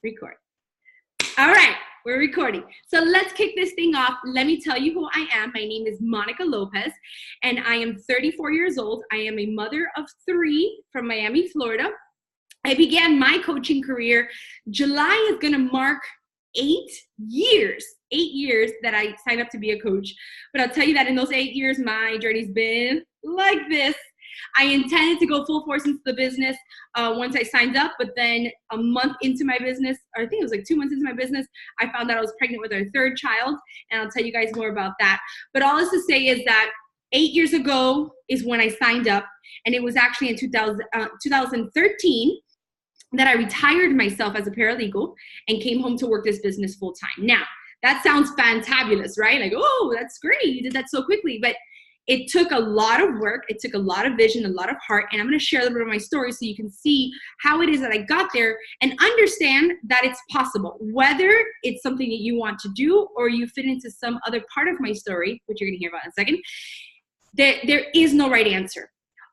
Record. All right, we're recording. So let's kick this thing off. Let me tell you who I am. My name is Monica Lopez, and I am 34 years old. I am a mother of 3 from Miami, Florida. I began my coaching career. July is going to mark 8 years that I signed up to be a coach. But I'll tell you that in those 8 years, my journey's been like this. I intended to go full force into the business once I signed up, but then a month into my business, or I think it was like 2 months into my business, I found out I was pregnant with our 3rd child, and I'll tell you guys more about that. But all this to say is that 8 years ago is when I signed up, and it was actually in 2013 that I retired myself as a paralegal and came home to work this business full time. Now, that sounds fantabulous, right? Like, oh, that's great, you did that so quickly, but it took a lot of work, it took a lot of vision, a lot of heart, and I'm gonna share a little bit of my story so you can see how it is that I got there and understand that it's possible. Whether it's something that you want to do or you fit into some other part of my story, which you're gonna hear about in a second, there is no right answer.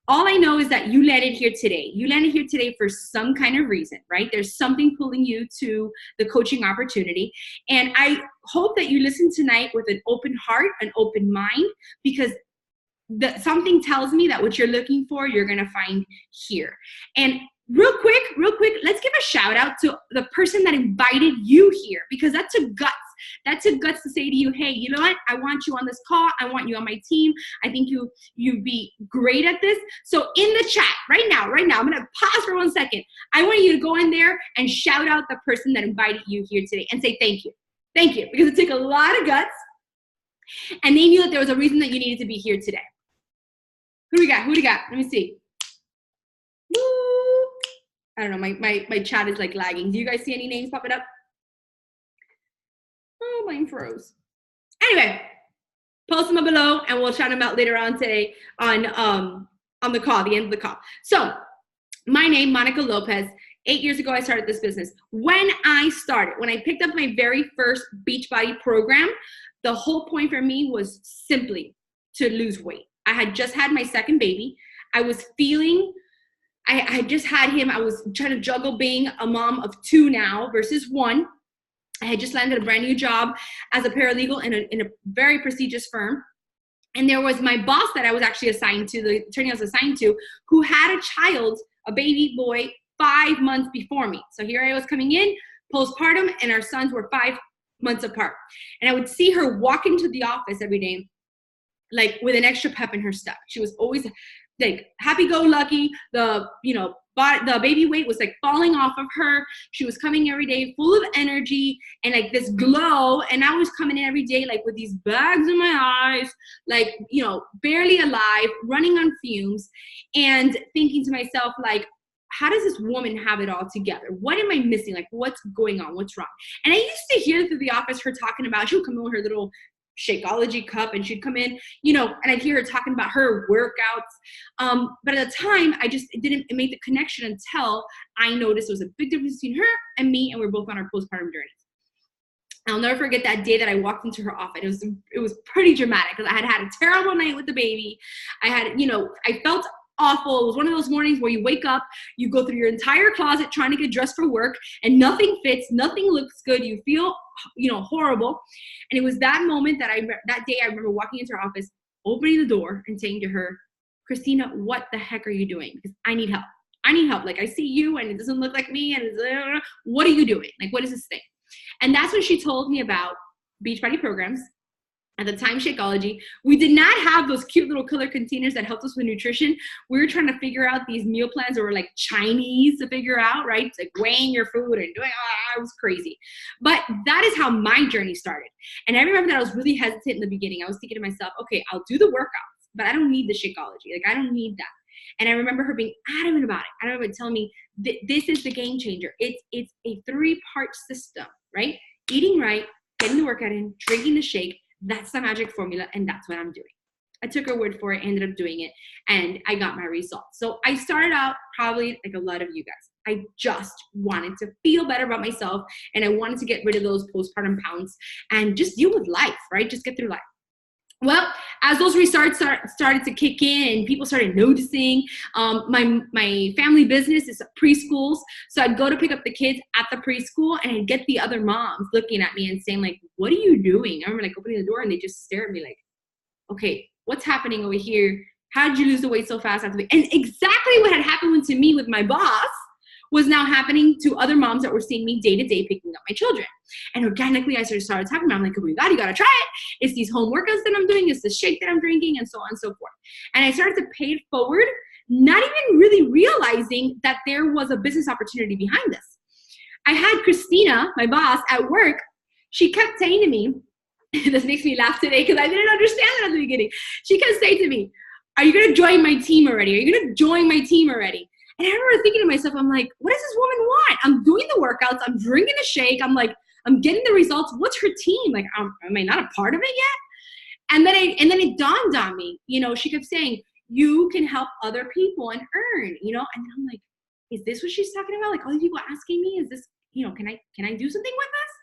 All I know is that you landed here today. You landed here today for some kind of reason, right? There's something pulling you to the coaching opportunity. And I hope that you listen tonight with an open heart, an open mind, because something tells me that what you're looking for, you're gonna find here. And real quick, let's give a shout out to the person that invited you here, because that took guts. That took guts to say to you, hey, you know what? I want you on this call. I want you on my team. I think you'd be great at this. So in the chat right now, I'm gonna pause for 1 second. I want you to go in there and shout out the person that invited you here today and say thank you. Thank you, because it took a lot of guts, and they knew that there was a reason that you needed to be here today. Who do we got? Let me see. Woo. I don't know, my chat is like lagging. Do you guys see any names popping up? Oh, mine froze. Anyway, post them up below and we'll shout them out later on today on the call, the end of the call. So my name, Monica Lopez. 8 years ago, I started this business. When I picked up my very first Beachbody program, the whole point for me was simply to lose weight. I had just had my 2nd baby. I was feeling, I had just had him. I was trying to juggle being a mom of 2 now versus 1. I had just landed a brand new job as a paralegal in a very prestigious firm. And there was my boss that I was actually assigned to, the attorney I was assigned to, who had a child, a baby boy, 5 months before me. So here I was coming in, postpartum, and our sons were 5 months apart. And I would see her walk into the office every day, like with an extra pep in her step. She was always like happy-go-lucky. The baby weight was like falling off of her. She was coming every day full of energy and like this glow. And I was coming in every day like with these bags in my eyes, like, barely alive, running on fumes, and thinking to myself, like, how does this woman have it all together? What am I missing? Like, what's going on? What's wrong? And I used to hear through the office her talking about, she would come in with her little Shakeology cup, and she'd come in, and I'd hear her talking about her workouts. But at the time, I just didn't make the connection until I noticed there was a big difference between her and me, and we're both on our postpartum journeys. I'll never forget that day that I walked into her office. It was pretty dramatic because I had had a terrible night with the baby. I felt awful. It was one of those mornings where you wake up, you go through your entire closet trying to get dressed for work, and nothing fits, nothing looks good. You feel, horrible. And it was that moment that that day I remember walking into her office, opening the door and saying to her, Christina, what the heck are you doing? Because I need help. Like, I see you and it doesn't look like me. And what are you doing? Like, what is this thing? And that's when she told me about Beachbody programs. At the time, Shakeology. We did not have those cute little color containers that helped us with nutrition. We were trying to figure out these meal plans that were like Chinese to figure out, right? It's like weighing your food and doing, it was crazy. But that is how my journey started. And I remember that I was really hesitant in the beginning. I was thinking to myself, okay, I'll do the workouts, but I don't need the Shakeology. Like, I don't need that. And I remember her being adamant about it. I remember telling me, this is the game changer. It's a 3-part system, right? Eating right, getting the workout in, drinking the shake. That's the magic formula, and that's what I'm doing. I took her word for it, ended up doing it, and I got my results. So I started out probably like a lot of you guys. I just wanted to feel better about myself, and I wanted to get rid of those postpartum pounds and just deal with life, right? Just get through life. Well, as those results started to kick in and people started noticing, my family business is preschools. So I'd go to pick up the kids at the preschool and I'd get the other moms looking at me and saying like, what are you doing? I remember like opening the door and they just stare at me like, okay, what's happening over here? How did you lose the weight so fast? And exactly what had happened to me with my boss was now happening to other moms that were seeing me day to day picking up my children. And organically, I started talking about it. I'm like, oh my God, you gotta try it. It's these home workouts that I'm doing. It's the shake that I'm drinking and so on and so forth. And I started to pay it forward, not even really realizing that there was a business opportunity behind this. I had Christina, my boss at work, she kept saying to me, this makes me laugh today because I didn't understand it at the beginning. She kept saying to me, are you gonna join my team already? Are you gonna join my team already? And I remember thinking to myself, I'm like, what does this woman want? I'm doing the workouts, I'm drinking a shake, I'm like, I'm getting the results. What's her team? Like, am I not a part of it yet? And then it dawned on me, you know, she kept saying, you can help other people and earn, you know? And I'm like, is this what she's talking about? Like all these people asking me, is this, you know, can I do something with this?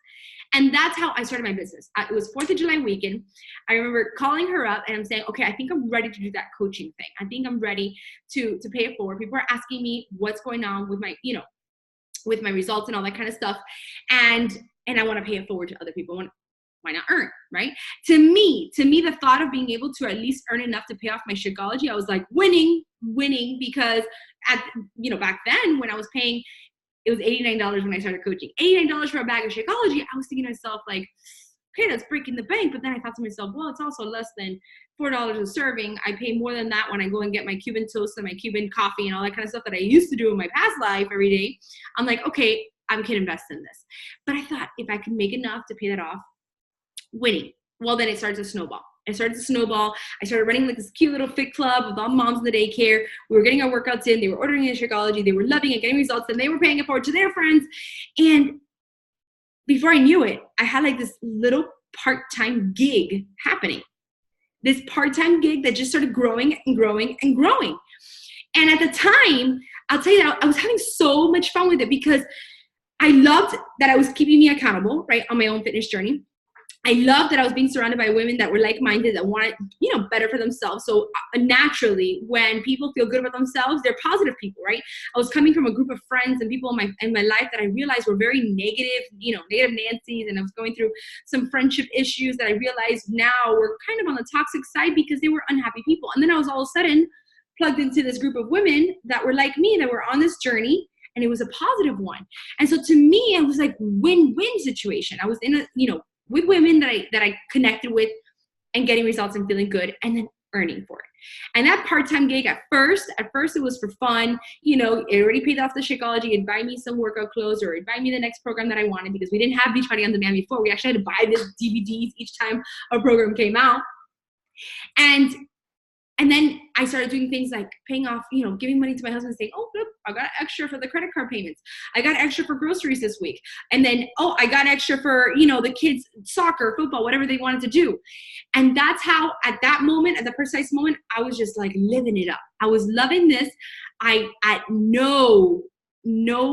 And that's how I started my business. It was 4th of July weekend. I remember calling her up and I'm saying, okay, I think I'm ready to do that coaching thing. I think I'm ready to pay it forward. People are asking me what's going on with my, you know, with my results and all that kind of stuff. And I want to pay it forward to other people. Why not earn, right? To me, the thought of being able to at least earn enough to pay off my Shakeology, I was like winning, because back then when I was paying, it was $89 when I started coaching. $89 for a bag of Shakeology. I was thinking to myself, like, okay, that's breaking the bank. But then I thought to myself, well, it's also less than $4 a serving. I pay more than that when I go and get my Cuban toast and my Cuban coffee and all that kind of stuff that I used to do in my past life every day. I'm like, okay, I can invest in this. But I thought if I could make enough to pay that off, winning. Well, then it started to snowball. I started running like this cute little fit club with all moms in the daycare. We were getting our workouts in. They were ordering in Shakeology. They were loving it, getting results, and they were paying it forward to their friends. And before I knew it, I had like this little part-time gig happening. This part-time gig that just started growing and growing and growing. And at the time, I'll tell you that I was having so much fun with it because I loved that I was keeping me accountable, right, on my own fitness journey. I loved that I was being surrounded by women that were like-minded, that wanted, better for themselves. So naturally, when people feel good about themselves, they're positive people, right? I was coming from a group of friends and people in my life that I realized were very negative, negative Nancy's, and I was going through some friendship issues that I realized now were kind of on the toxic side because they were unhappy people. And then I was all of a sudden plugged into this group of women that were like me, that were on this journey, and it was a positive one. And so to me, it was like win-win situation. I was in a, with women that I connected with and getting results and feeling good and then earning for it. And that part-time gig at first it was for fun. It already paid off the Shakeology. It'd buy me some workout clothes or it'd buy me the next program that I wanted because we didn't have Beachbody On Demand before. We actually had to buy this DVDs each time a program came out. And then I started doing things like paying off, giving money to my husband saying, oh, look, I got extra for the credit card payments. I got extra for groceries this week. And then, I got extra for, the kids' soccer, football, whatever they wanted to do. And that's how, at that moment, at the precise moment, I was just like living it up. I was loving this. At no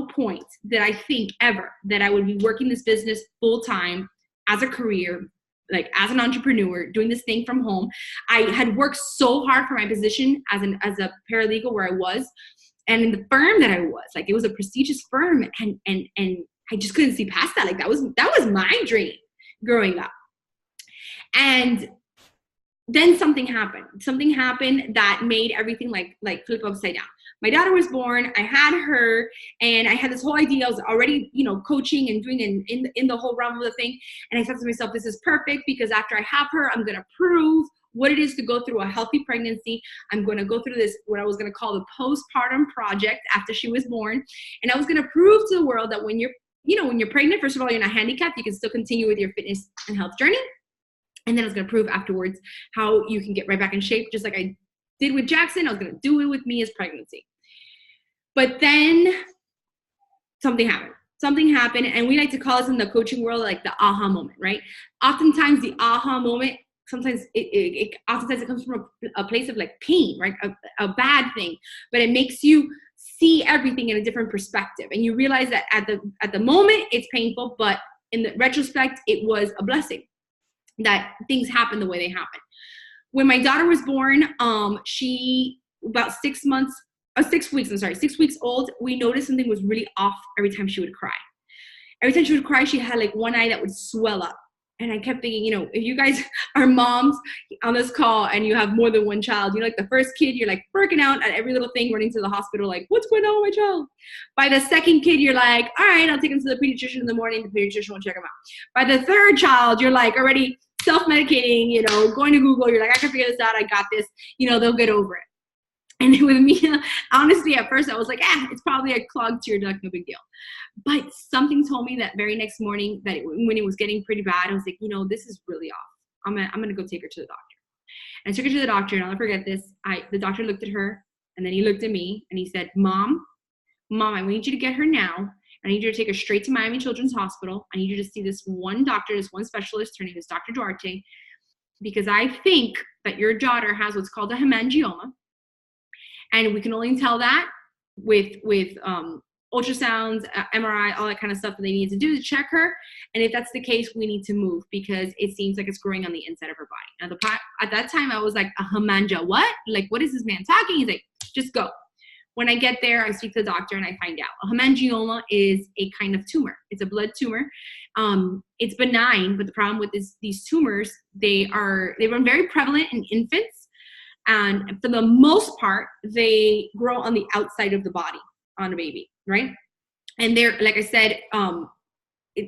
point did I think ever that I would be working this business full time as a career, like as an entrepreneur, doing this thing from home. I had worked so hard for my position as a paralegal where I was, and in the firm that I was, like it was a prestigious firm, and I just couldn't see past that. Like that was my dream growing up. And then something happened that made everything like flip upside down. My daughter was born, I had her, and I had this whole idea. I was already, coaching and doing in the whole realm of the thing. And I thought to myself, this is perfect because after I have her, I'm going to prove what it is to go through a healthy pregnancy. I'm going to go through this, what I was going to call the postpartum project after she was born. And I was going to prove to the world that when you're pregnant, first of all, you're not handicapped. You can still continue with your fitness and health journey. And then I was going to prove afterwards how you can get right back in shape, just like I did with Jackson. I was going to do it with me as pregnancy. But then something happened, and we like to call this in the coaching world like the aha moment, right? Oftentimes the aha moment, sometimes it comes from a place of like pain, right? A bad thing, but it makes you see everything in a different perspective, and you realize that at the moment it's painful, but in the retrospect it was a blessing that things happen the way they happen. when my daughter was born, she about 6 months, 6 weeks, I'm sorry, 6 weeks old, we noticed something was really off every time she would cry. Every time she would cry, she had like one eye that would swell up. And I kept thinking, you know, if you guys are moms on this call and you have more than one child, you know, like the first kid, you're like freaking out at every little thing, running to the hospital, like, what's going on with my child? By the second kid, you're like, all right, I'll take him to the pediatrician in the morning. The pediatrician will check him out. By the third child, you're like already self-medicating, you know, going to Google. You're like, I can figure this out. I got this. You know, they'll get over it. And with me, honestly, at first I was like, it's probably a clogged tear duct, no big deal. But something told me that very next morning that when it was getting pretty bad, I was like, you know, this is really off. I'm gonna go take her to the doctor. And I took her to the doctor, and I'll never forget this. The doctor looked at her, and then he looked at me, and he said, Mom, I need you to get her now. I need you to take her straight to Miami Children's Hospital. I need you to see this one doctor, this one specialist. Her name is Dr. Duarte, because I think that your daughter has what's called a hemangioma. And we can only tell that with ultrasounds, MRI, all that kind of stuff that they need to do to check her. And if that's the case, we need to move because it seems like it's growing on the inside of her body. Now, at that time, I was like, a hemangio, what? Like, what is this man talking? He's like, just go. When I get there, I speak to the doctor and I find out. A hemangioma is a kind of tumor. It's a blood tumor. It's benign, but the problem with these tumors, they run very prevalent in infants. And for the most part, they grow on the outside of the body on a baby, right? And they're, like I said,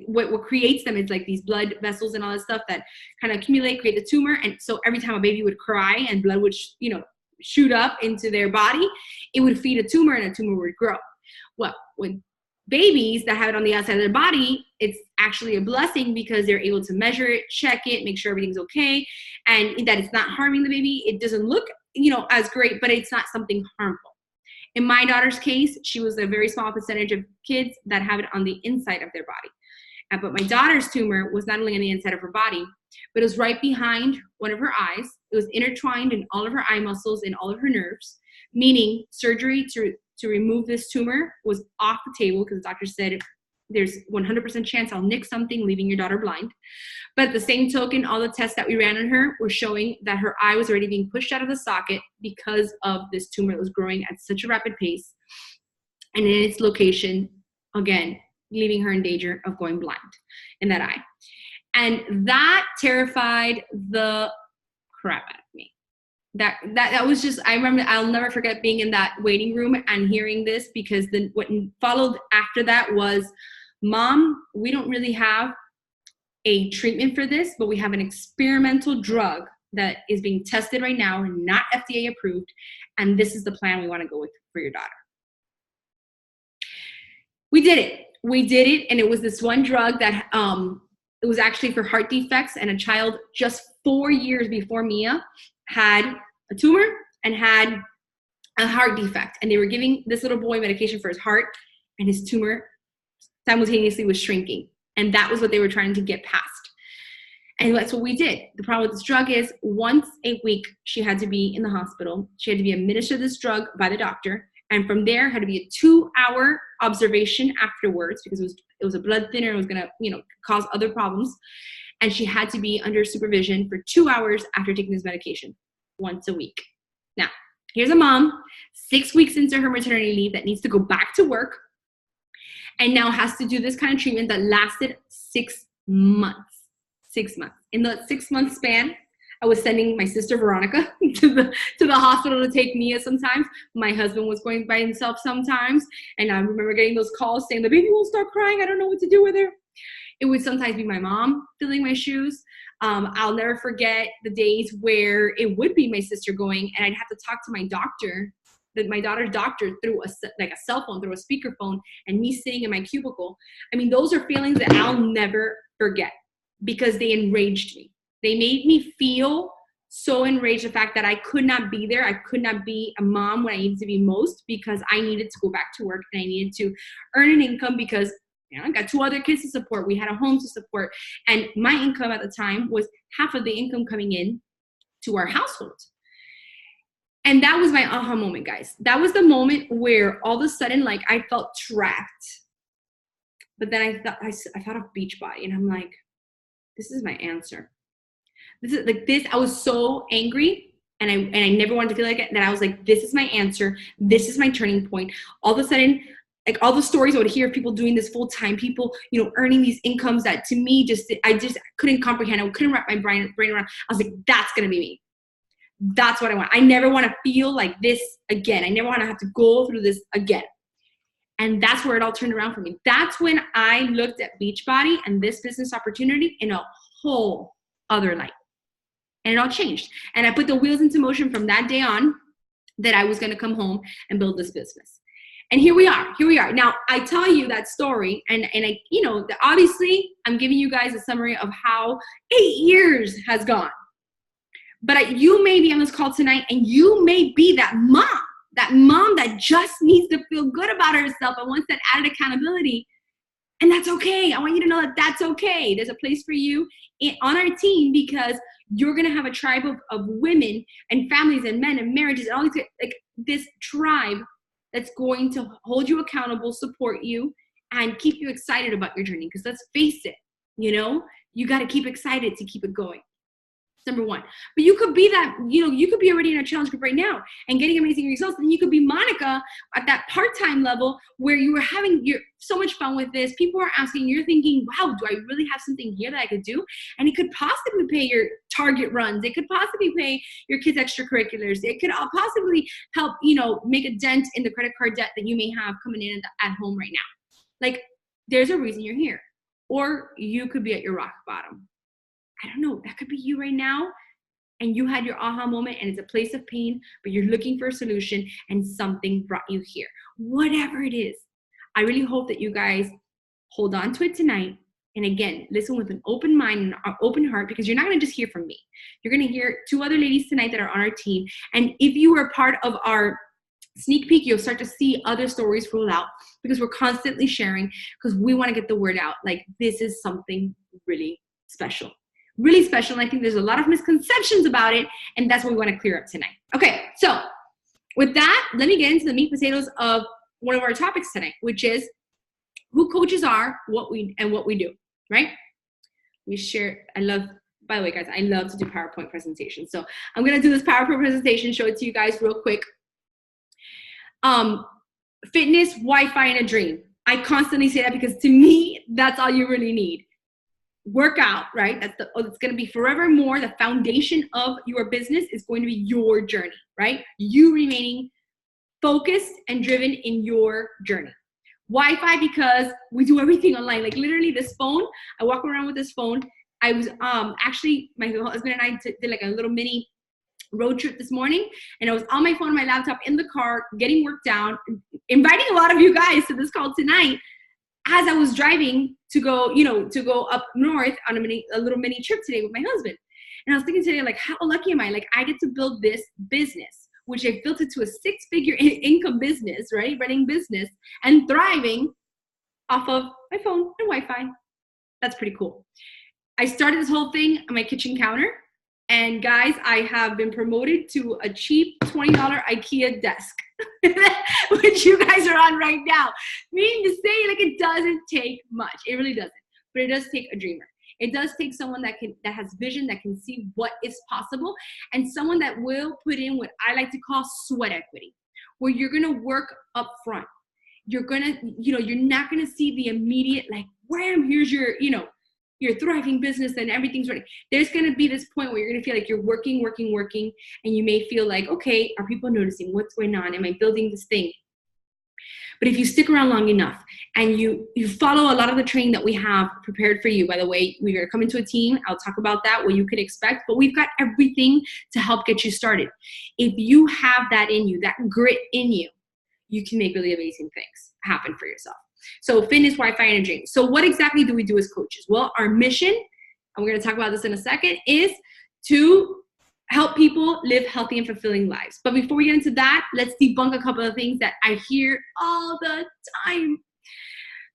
what creates them is like these blood vessels and all that stuff that kind of accumulate, create the tumor. And so every time a baby would cry and blood would, shoot up into their body, it would feed a tumor and a tumor would grow. Well, with babies that have it on the outside of their body, it's actually a blessing because they're able to measure it, check it, make sure everything's okay, and that it's not harming the baby. It doesn't look, as great, but it's not something harmful. In my daughter's case, she was a very small percentage of kids that have it on the inside of their body. But my daughter's tumor was not only on the inside of her body, but it was right behind one of her eyes. It was intertwined in all of her eye muscles and all of her nerves, meaning surgery to remove this tumor was off the table because the doctor said there's 100% chance I'll nick something, leaving your daughter blind. But at the same token, all the tests that we ran on her were showing that her eye was already being pushed out of the socket because of this tumor that was growing at such a rapid pace. And in its location, again, leaving her in danger of going blind in that eye. And that terrified the crap out of me. That was just, I remember, I'll never forget being in that waiting room and hearing this, because then what followed after that was, Mom, we don't really have a treatment for this, but we have an experimental drug that is being tested right now and not FDA approved. And this is the plan we want to go with for your daughter. We did it. And it was this one drug that, it was actually for heart defects, and a child just 4 years before Mia had a tumor and had a heart defect, and they were giving this little boy medication for his heart, and his tumor simultaneously was shrinking, and that was what they were trying to get past. And that's what we did. The problem with this drug is once a week she had to be in the hospital. She had to be administered this drug by the doctor, and from there had to be a 2-hour observation afterwards, because it was a blood thinner. It was going to cause other problems. And she had to be under supervision for 2 hours after taking this medication once a week. Now, here's a mom 6 weeks into her maternity leave that needs to go back to work and now has to do this kind of treatment that lasted 6 months. 6 months. In the 6 month span, I was sending my sister Veronica to the hospital to take Mia sometimes. My husband was going by himself sometimes. And I remember getting those calls saying, the baby won't start crying. I don't know what to do with her. It would sometimes be my mom filling my shoes. I'll never forget the days where it would be my sister going, and I'd have to talk to my doctor, my daughter's doctor, through a cell phone, through a speakerphone, and me sitting in my cubicle. I mean, those are feelings that I'll never forget because they enraged me. They made me feel so enraged, the fact that I could not be there. I could not be a mom when I needed to be most, because I needed to go back to work and I needed to earn an income because I got 2 other kids to support. We had a home to support. And my income at the time was half of the income coming in to our household. And that was my aha moment, guys. That was the moment where all of a sudden, like, I felt trapped. But then I thought of Beachbody, and I'm like, this is my answer. This is like this. I was so angry. And I never wanted to feel like it. And I was like, this is my answer. This is my turning point. All of a sudden, like all the stories I would hear of people doing this full time, people, you know, earning these incomes that to me I just couldn't comprehend. I couldn't wrap my brain around. I was like, that's gonna be me. That's what I want. I never want to feel like this again. I never want to have to go through this again. And that's where it all turned around for me. That's when I looked at Beachbody and this business opportunity in a whole other light. And it all changed. And I put the wheels into motion from that day on that I was going to come home and build this business. And here we are. Now, I tell you that story, and I, you know, obviously, I'm giving you guys a summary of how 8 years has gone. But you may be on this call tonight, and you may be that mom that just needs to feel good about herself and wants that added accountability. And that's okay. I want you to know that that's okay. There's a place for you on our team, because you're going to have a tribe of women and families and men and marriages and all these, like this tribe that's going to hold you accountable, support you, and keep you excited about your journey. Because let's face it, you know, you got to keep excited to keep it going. Number one. But you could be that, you know, you could be already in a challenge group right now and getting amazing results. And you could be Monica at that part-time level where you were having so much fun with this. People are asking, you're thinking, wow, do I really have something here that I could do? And it could possibly pay your Target runs. It could possibly pay your kids' extracurriculars. It could possibly help, you know, make a dent in the credit card debt that you may have coming in at home right now. Like, there's a reason you're here. Or you could be at your rock bottom. I don't know, that could be you right now, and you had your aha moment and it's a place of pain, but you're looking for a solution and something brought you here. Whatever it is, I really hope that you guys hold on to it tonight. And again, listen with an open mind and an open heart, because you're not going to just hear from me. You're going to hear 2 other ladies tonight that are on our team. And if you were part of our sneak peek, you'll start to see other stories roll out, because we're constantly sharing, because we want to get the word out. Like, this is something really special. Really special, and I think there's a lot of misconceptions about it, and that's what we want to clear up tonight. Okay, so with that, let me get into the meat and potatoes of one of our topics tonight, which is who coaches are, what we do, right? We share, by the way, guys, I love to do PowerPoint presentations. So I'm going to do this PowerPoint presentation, show it to you guys real quick. Fitness, Wi-Fi, and a dream. I constantly say that because to me, that's all you really need. Workout, right? It's going to be forevermore. The foundation of your business is going to be your journey, right? You remaining focused and driven in your journey. Wi-Fi, because we do everything online. Like literally this phone, I walk around with this phone. I was actually, my husband and I did like a little mini road trip this morning, and I was on my phone, my laptop in the car, getting work down, inviting a lot of you guys to this call tonight, as I was driving to go, to go up north on a little mini trip today with my husband. And I was thinking today, like, how lucky am I? Like, I get to build this business, which I built it to a 6-figure income business, right? Running business and thriving off of my phone and Wi-Fi. That's pretty cool. I started this whole thing on my kitchen counter. And guys, I have been promoted to a cheap $20 IKEA desk, which you guys are on right now. Meaning to say, like, it doesn't take much. It really doesn't. But it does take a dreamer. It does take someone that has vision, that can see what is possible, and someone that will put in what I like to call sweat equity, where you're gonna work up front. You're gonna, you're not gonna see the immediate, like, wham, here's your, your thriving business and everything's ready. There's going to be this point where you're going to feel like you're working, and you may feel like, okay, are people noticing? What's going on? Am I building this thing? But if you stick around long enough and you follow a lot of the training that we have prepared for you, by the way, we are coming to a team. I'll talk about that, what you could expect, but we've got everything to help get you started. If you have that in you, that grit in you, you can make really amazing things happen for yourself. So fitness, Wi-Fi, and a dream. So what exactly do we do as coaches? Well, our mission, and we're going to talk about this in a second, is to help people live healthy and fulfilling lives. But before we get into that, let's debunk a couple of things that I hear all the time.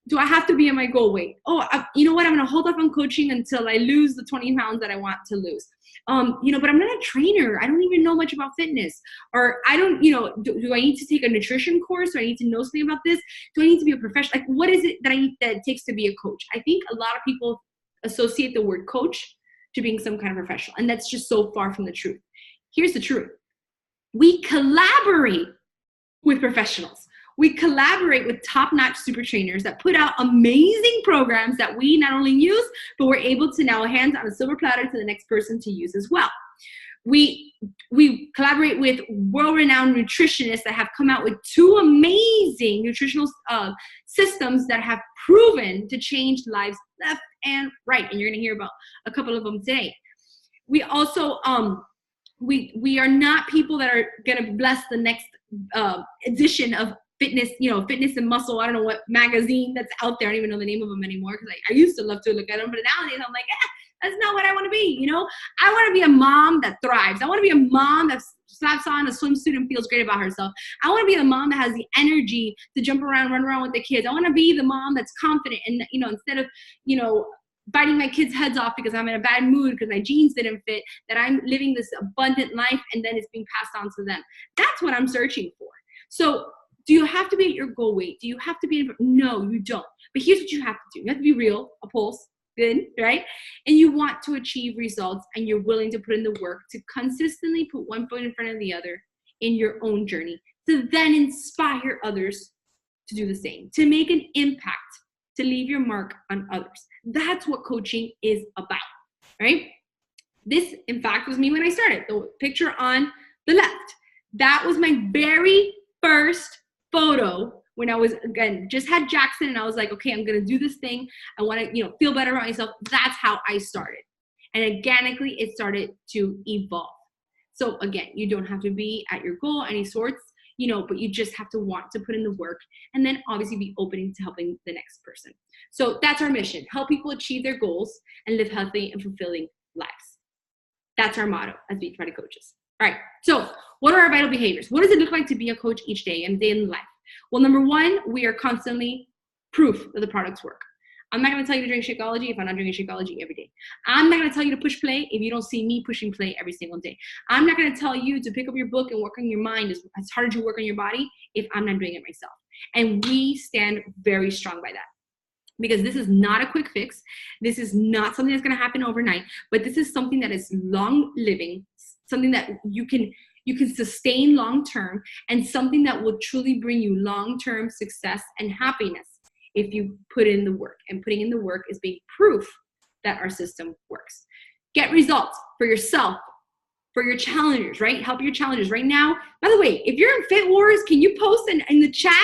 Do I have to be in my goal weight? Oh, you know what? I'm going to hold off on coaching until I lose the 20 pounds that I want to lose. But I'm not a trainer. I don't even know much about fitness. Or I don't, do I need to take a nutrition course? Do I need to know something about this? Do I need to be a professional? Like, what is it that it takes to be a coach? I think a lot of people associate the word coach to being some kind of professional. And that's just so far from the truth. Here's the truth. We collaborate with professionals. We collaborate with top-notch super trainers that put out amazing programs that we not only use, but we're able to now hand on a silver platter to the next person to use as well. We collaborate with world-renowned nutritionists that have come out with 2 amazing nutritional systems that have proven to change lives left and right. And you're going to hear about a couple of them today. We also, we are not people that are going to bless the next edition of fitness, fitness and muscle. I don't know what magazine that's out there. I don't even know the name of them anymore because I used to love to look at them, but nowadays I'm like, that's not what I want to be. I want to be a mom that thrives. I want to be a mom that slaps on a swimsuit and feels great about herself. I want to be the mom that has the energy to jump around, run around with the kids. I want to be the mom that's confident and, instead of, biting my kids' heads off because I'm in a bad mood because my jeans didn't fit, that I'm living this abundant life and then it's being passed on to them. That's what I'm searching for. So do you have to be at your goal weight? Do you have to be No, you don't. But here's what you have to do. You have to be real, a pulse, good, right? And you want to achieve results and you're willing to put in the work to consistently put one foot in front of the other in your own journey to then inspire others to do the same, to make an impact, to leave your mark on others. That's what coaching is about, right? This, in fact, was me when I started. The picture on the left, that was my very first photo when I was, again, just had Jackson and I was like, okay, I'm going to do this thing. I want to, feel better about myself. That's how I started. And organically, it started to evolve. So again, you don't have to be at your goal, any sorts, but you just have to want to put in the work and then obviously be open to helping the next person. So that's our mission, help people achieve their goals and live healthy and fulfilling lives. That's our motto as Beachbody coaches. All right, so what are our vital behaviors? What does it look like to be a coach each day and day in life? Well, number 1, we are constantly proof that the products work. I'm not going to tell you to drink Shakeology if I'm not drinking Shakeology every day. I'm not going to tell you to push play if you don't see me pushing play every single day. I'm not going to tell you to pick up your book and work on your mind as hard as you work on your body if I'm not doing it myself. And we stand very strong by that. Because this is not a quick fix. This is not something that's going to happen overnight, but this is something that is long living, something that you can sustain long term, and something that will truly bring you long-term success and happiness if you put in the work. And putting in the work is being proof that our system works. Get results for yourself, for your challengers, right? Help your challengers right now. By the way, if you're in Fit Wars, can you post in the chat,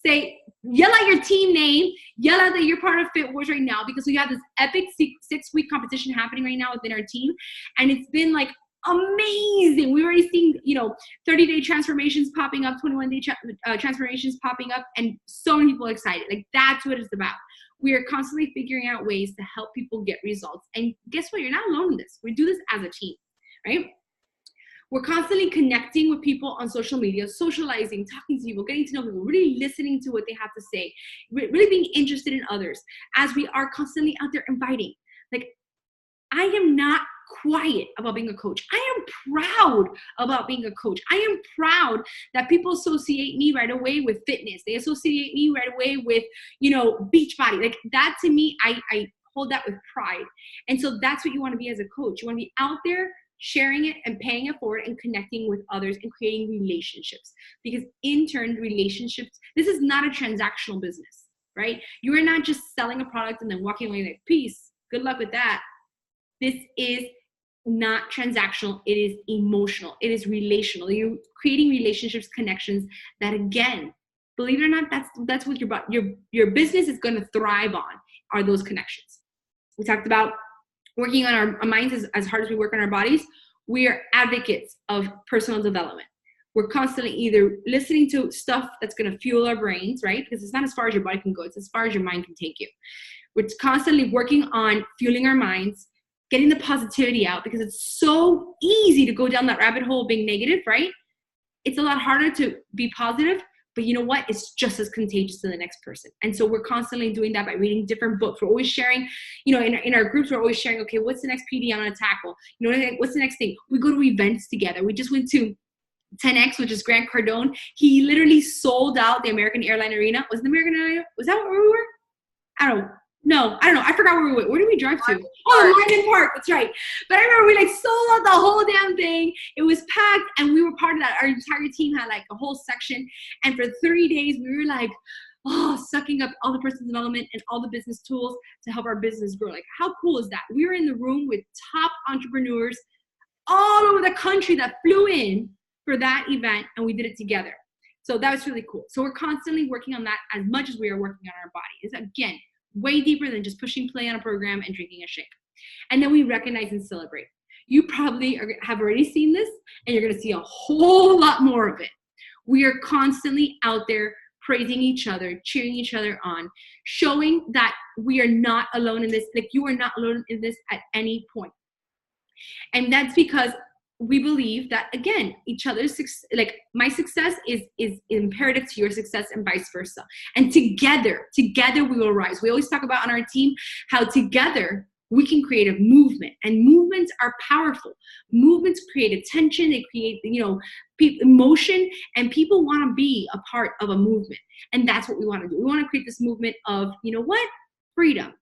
say, yell out your team name, yell out that you're part of Fit Wars right now, because we have this epic 6-week competition happening right now within our team. And it's been like amazing. We've already seen, 30-day transformations popping up, 21-day transformations popping up, and so many people are excited. Like, that's what it's about. We are constantly figuring out ways to help people get results. And guess what? You're not alone in this. We do this as a team, right? We're constantly connecting with people on social media, socializing, talking to people, getting to know people, really listening to what they have to say, really being interested in others, as we are constantly out there inviting. Like, I am not quiet about being a coach. I am proud about being a coach. I am proud that people associate me right away with fitness. They associate me right away with, Beachbody. Like, that to me, I hold that with pride. And so that's what you want to be as a coach. You want to be out there sharing it and paying it forward and connecting with others and creating relationships. Because in turn, relationships, this is not a transactional business, right? You are not just selling a product and then walking away like, peace, good luck with that. This is not transactional. It is emotional. It is relational. You're creating relationships, connections that, again, believe it or not, that's what your business is going to thrive on, are those connections. We talked about working on our minds as hard as we work on our bodies. We are advocates of personal development. We're constantly either listening to stuff that's going to fuel our brains, right? Because it's not as far as your body can go. It's as far as your mind can take you. We're constantly working on fueling our minds, getting the positivity out, because it's so easy to go down that rabbit hole of being negative, right? It's a lot harder to be positive, but you know what? It's just as contagious to the next person. And so we're constantly doing that by reading different books. We're always sharing, in our groups, we're always sharing, okay, what's the next PD I want to tackle? What's the next thing? We go to events together. We just went to 10X, which is Grant Cardone. He literally sold out the American Airlines Arena. Was it the American Airlines? Was that where we were? I don't know. No, I don't know. I forgot where we went. Where did we drive to? Martin Oh, Martin Park. That's right. But I remember we like sold out the whole damn thing. It was packed, and we were part of that. Our entire team had like a whole section, and for 3 days we were like, sucking up all the personal development and all the business tools to help our business grow. Like, how cool is that? We were in the room with top entrepreneurs all over the country that flew in for that event, and we did it together. So that was really cool. So we're constantly working on that as much as we are working on our body. It's, again, way deeper than just pushing play on a program and drinking a shake. And then we recognize and celebrate. You probably have already seen this, and you're going to see a whole lot more of it. We are constantly out there praising each other, cheering each other on, showing that we are not alone in this. Like, you are not alone in this at any point. And that's because we believe that, again, each other's like, my success is imperative to your success and vice versa. And together we will rise. We always talk about on our team how together we can create a movement, and movements are powerful. Movements create attention. They create, emotion, and people want to be a part of a movement. And that's what we want to do. We want to create this movement of, freedom,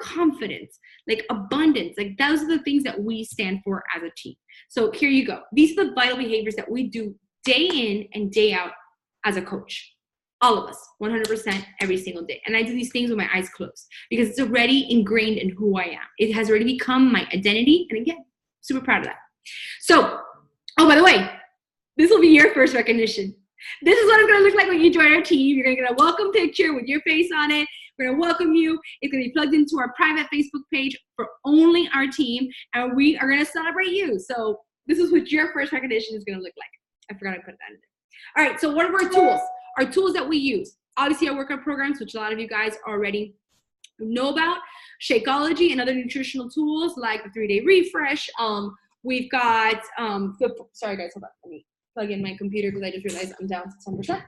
confidence, like abundance. Like, those are the things that we stand for as a team. So here you go. These are the vital behaviors that we do day in and day out as a coach. All of us, 100% every single day. And I do these things with my eyes closed because it's already ingrained in who I am. It has already become my identity. And again, super proud of that. So, by the way, this will be your first recognition. This is what it's going to look like when you join our team. You're going to get a welcome picture with your face on it. We're going to welcome you. It's going to be plugged into our private Facebook page for only our team, and we are going to celebrate you. So this is what your first recognition is going to look like. I forgot to put that in there. All right, so what are our tools? Our tools that we use. Obviously, our workout programs, which a lot of you guys already know about. Shakeology and other nutritional tools like the 3-day refresh. We've got, sorry guys, hold on. Let me plug in my computer because I just realized I'm down to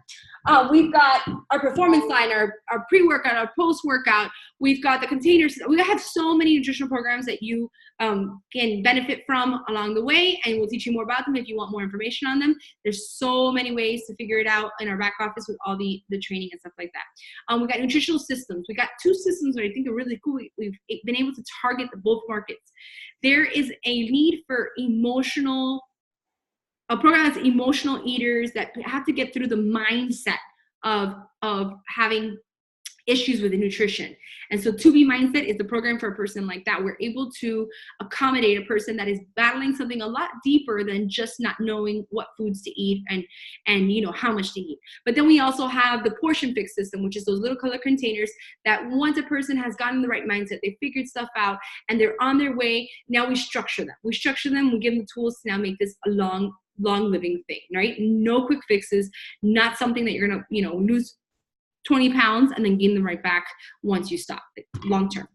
10%. We've got our performance line, our pre-workout, our post-workout. We've got the containers. We have so many nutritional programs that you can benefit from along the way, and we'll teach you more about them if you want more information on them. There's so many ways to figure it out in our back office with all the training and stuff like that. We got nutritional systems. We got 2 systems that I think are really cool. We've been able to target both markets. There is a need for a program that's emotional eaters that have to get through the mindset of having issues with the nutrition. And so 2B Mindset is the program for a person like that. We're able to accommodate a person that is battling something a lot deeper than just not knowing what foods to eat and how much to eat. But then we also have the Portion Fix system, which is those little color containers that once a person has gotten the right mindset, they figured stuff out and they're on their way, now we structure them. We give them the tools to now make this a long living thing, right? No quick fixes, not something that you're gonna, lose 20 pounds and then gain them right back once you stop, long term.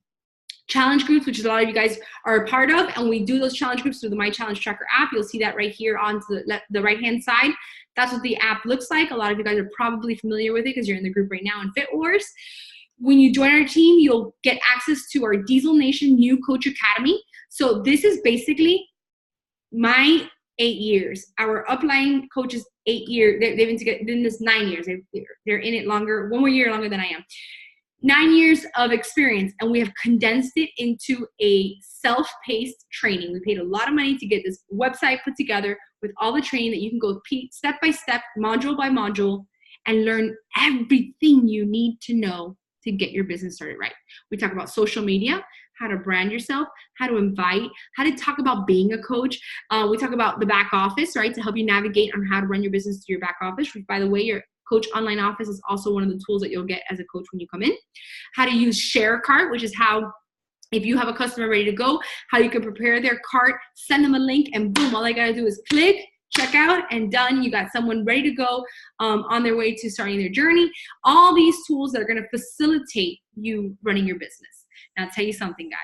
Challenge groups, which a lot of you guys are a part of, and we do those challenge groups through the My Challenge Tracker app. You'll see that right here on the right-hand side. That's what the app looks like. A lot of you guys are probably familiar with it because you're in the group right now in Fit Wars. When you join our team, you'll get access to our Diesel Nation New Coach Academy. So this is basically my 8 years. Our upline coaches 8 years. They've been together in this 9 years. They're in it longer, 1 more year longer than I am. 9 years of experience, and we have condensed it into a self-paced training. We paid a lot of money to get this website put together with all the training that you can go step by step, module by module, and learn everything you need to know to get your business started right. We talk about social media, how to brand yourself, how to invite, how to talk about being a coach. We talk about the back office, right, to help you navigate on how to run your business through your back office, which, by the way, your Coach Online Office is also one of the tools that you'll get as a coach when you come in. How to use Share Cart, which is how, if you have a customer ready to go, how you can prepare their cart, send them a link, and boom, all they got to do is click, check out, and done. You got someone ready to go on their way to starting their journey. All these tools that are going to facilitate you running your business. Now, I'll tell you something, guys.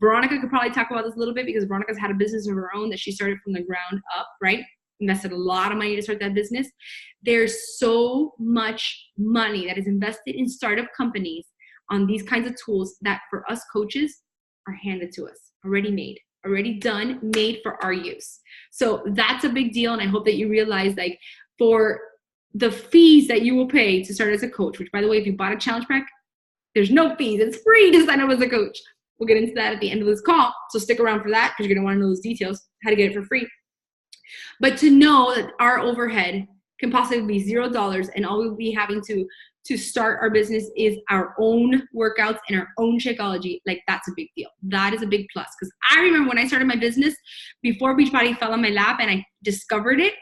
Veronica could probably talk about this a little bit because Veronica's had a business of her own that she started from the ground up, right? Invested a lot of money to start that business. There's so much money that is invested in startup companies on these kinds of tools that for us coaches are handed to us, already made, already done, made for our use. So that's a big deal. And I hope that you realize, like, for the fees that you will pay to start as a coach, which, by the way, if you bought a challenge pack, There's no fees. It's free to sign up as a coach. We'll get into that at the end of this call. So stick around for that because you're going to want to know those details, how to get it for free. But to know that our overhead can possibly be $0 and all we'll be having to start our business is our own workouts and our own Shakeology, like that's a big deal. That is a big plus. Because I remember when I started my business, before Beachbody fell on my lap and I discovered it,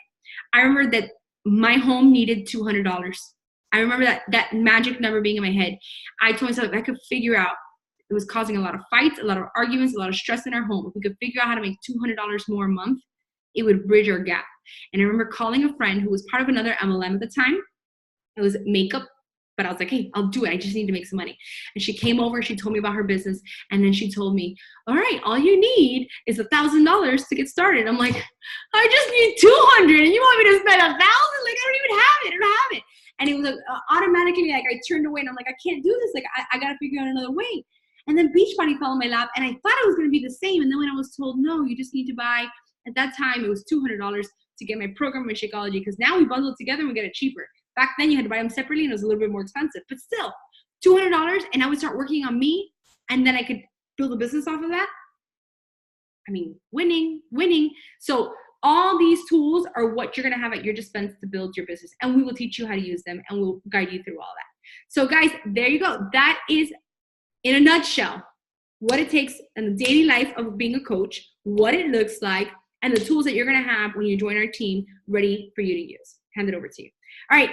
I remember that my home needed $200. I remember that magic number being in my head. I told myself if I could figure out, it was causing a lot of fights, a lot of arguments, a lot of stress in our home. If we could figure out how to make $200 more a month, it would bridge our gap. And I remember calling a friend who was part of another MLM at the time. It was makeup, but I was like, hey, I'll do it. I just need to make some money. And she came over, she told me about her business. And then she told me, all right, all you need is $1,000 to get started. I'm like, I just need 200 and you want me to spend 1,000? Like, I don't even have it. I don't have it. And it was like, automatically, like I turned away and I'm like, I can't do this. Like, I got to figure out another way. And then Beachbody fell in my lap and I thought it was going to be the same. And then when I was told, no, you just need to buy, at that time, it was $200 to get my program with Shakeology because now we bundle it together and we get it cheaper. Back then, you had to buy them separately and it was a little bit more expensive. But still, $200 and I would start working on me and then I could build a business off of that. I mean, winning. So all these tools are what you're going to have at your dispense to build your business. And we will teach you how to use them and we'll guide you through all that. So guys, there you go. That is, in a nutshell, what it takes in the daily life of being a coach, what it looks like, and the tools that you're going to have when you join our team ready for you to use. Hand it over to you. All right.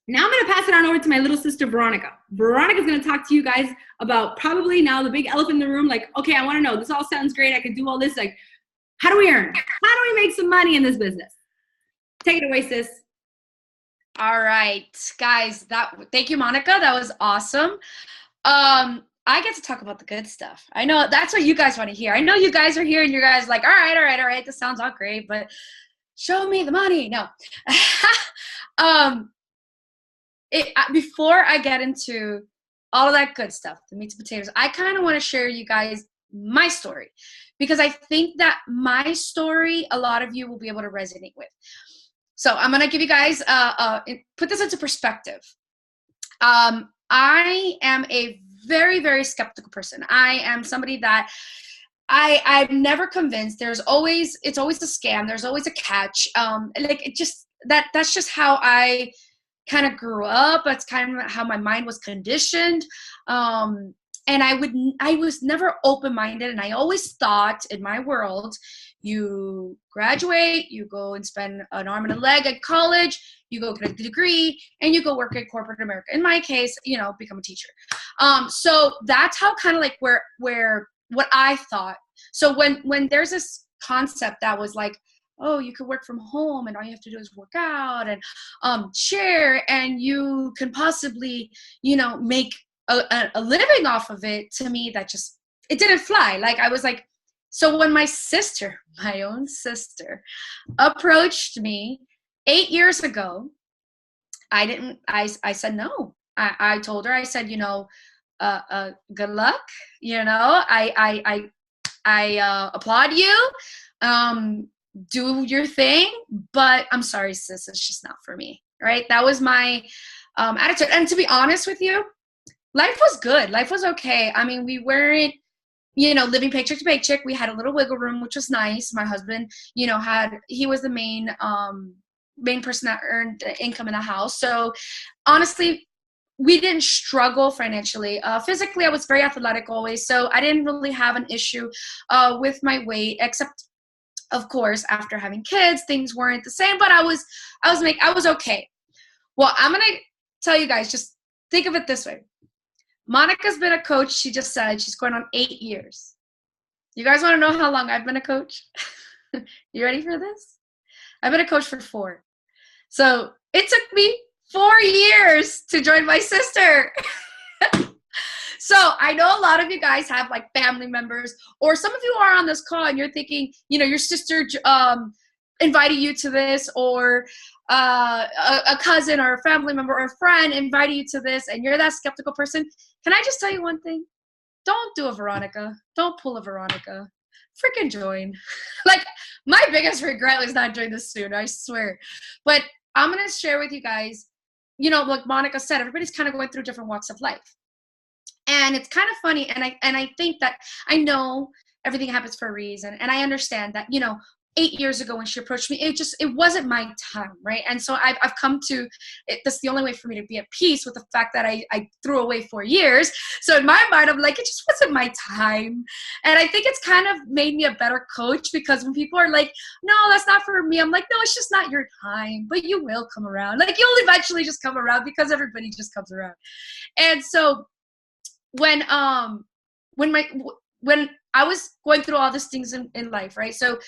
Now I'm going to pass it on over to my little sister, Veronica. Veronica's going to talk to you guys about probably now the big elephant in the room. Like, okay, I want to know. This all sounds great. I could do all this. Like, how do we earn? How do we make some money in this business? Take it away, sis. All right, guys. Thank you, Monica. That was awesome. I get to talk about the good stuff. I know that's what you guys want to hear. I know you guys are here and you guys like, all right. This sounds all great, but show me the money. No. Before I get into all of that good stuff, the meats and potatoes, I kind of want to share you guys my story because I think that my story, a lot of you will be able to resonate with. So I'm going to give you guys, put this into perspective. I am a very, very skeptical person. I am somebody that I'm never convinced. It's always a scam. There's always a catch. That's just how I kind of grew up. That's kind of how my mind was conditioned. And I was never open-minded. And I always thought in my world, you graduate, you go and spend an arm and a leg at college, you go get a degree, and you go work at corporate America. In my case, become a teacher. So that's how kind of like where what I thought. So when there's this concept that was like, oh, you could work from home and all you have to do is work out and share, and you can possibly, make a living off of it, to me, it didn't fly. Like I was like, so when my own sister approached me 8 years ago, I said no. I told her, I said, good luck. I applaud you. Do your thing, but I'm sorry, sis, it's just not for me. Right? That was my attitude. And to be honest with you, life was good. Life was okay. I mean, we weren't, living paycheck to paycheck. We had a little wiggle room, which was nice. My husband, he was the main person that earned income in the house. So honestly, we didn't struggle financially. Physically, I was very athletic always. So I didn't really have an issue with my weight, except of course, after having kids, things weren't the same, but I was okay. Well, I'm going to tell you guys, just think of it this way. Monica's been a coach. She just said she's going on 8 years. You guys want to know how long I've been a coach? You ready for this? I've been a coach for 4. So it took me 4 years to join my sister. So I know a lot of you guys have like family members, or some of you are on this call and you're thinking, your sister invited you to this, or a cousin or a family member or a friend invited you to this, and you're that skeptical person. Can I just tell you one thing? Don't do a Veronica. Don't pull a Veronica. Freaking join. Like, my biggest regret was not doing this sooner, I swear. But I'm going to share with you guys, like Monica said, everybody's kind of going through different walks of life. And it's kind of funny. And I think that I know everything happens for a reason. And I understand that, 8 years ago when she approached me, it wasn't my time. Right. And so I've come to it. That's the only way for me to be at peace with the fact that I threw away 4 years. So in my mind, I'm like, it just wasn't my time. And I think it's kind of made me a better coach, because when people are like, no, that's not for me, I'm like, no, it's just not your time, but you will come around. Like, you'll eventually just come around, because everybody just comes around. And so when when I was going through all these things in life, right? So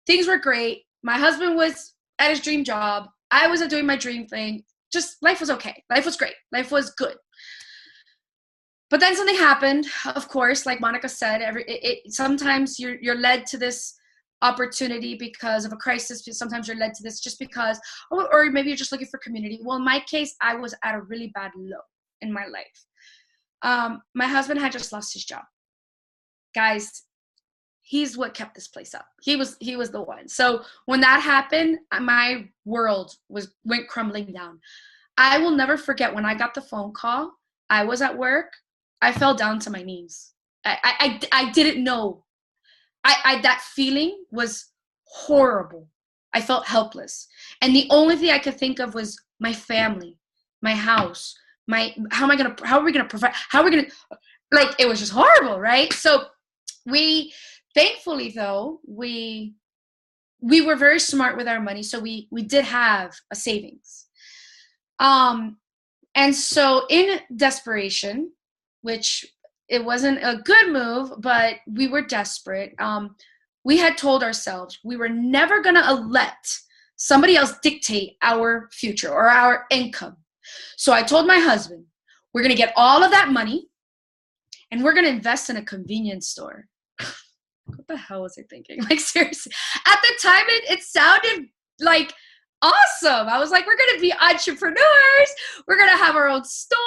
things were great. My husband was at his dream job. I wasn't doing my dream thing. Just life was okay. Life was great. Life was good. But then something happened, of course, like Monica said, sometimes you're led to this opportunity because of a crisis. Sometimes you're led to this just because, or maybe you're just looking for community. Well, in my case, I was at a really bad low in my life. My husband had just lost his job. Guys, he's what kept this place up. He was the one. So when that happened, my world went crumbling down. I will never forget when I got the phone call. I was at work. I fell down to my knees. I didn't know. That feeling was horrible. I felt helpless. And the only thing I could think of was my family, my house, how are we gonna provide? Like, it was just horrible, right? So thankfully though, we were very smart with our money. So we did have a savings. And so in desperation, which it wasn't a good move, but we were desperate. We had told ourselves we were never going to let somebody else dictate our future or our income. So I told my husband, we're going to get all of that money and we're going to invest in a convenience store. What the hell was I thinking? Like, seriously, at the time it sounded like awesome. I was like, we're going to be entrepreneurs. We're going to have our own store.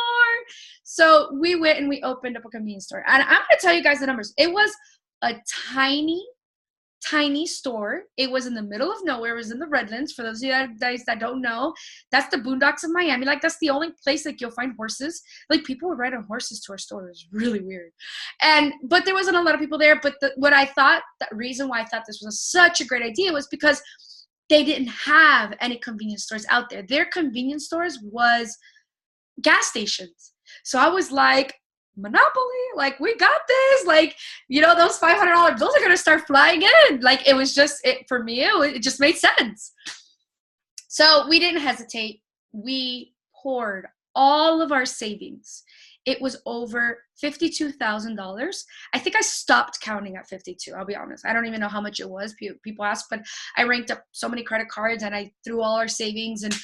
So we went and we opened up a convenience store. And I'm going to tell you guys the numbers. It was a tiny store. It was in the middle of nowhere. It was in the Redlands. For those of you guys that don't know, that's the boondocks of Miami. Like, that's the only place like you'll find horses. Like, people would ride on horses to our store. It was really weird. But there wasn't a lot of people there. But the reason why I thought this was such a great idea was because they didn't have any convenience stores out there. Their convenience stores was gas stations. So I was like, Monopoly, like, we got this. Like, those $500, those are going to start flying in. Like, it was just, for me, it just made sense. So we didn't hesitate. We poured all of our savings. It was over $52,000. I think I stopped counting at 52. I'll be honest. I don't even know how much it was. People ask, but I ranked up so many credit cards and I threw all our savings and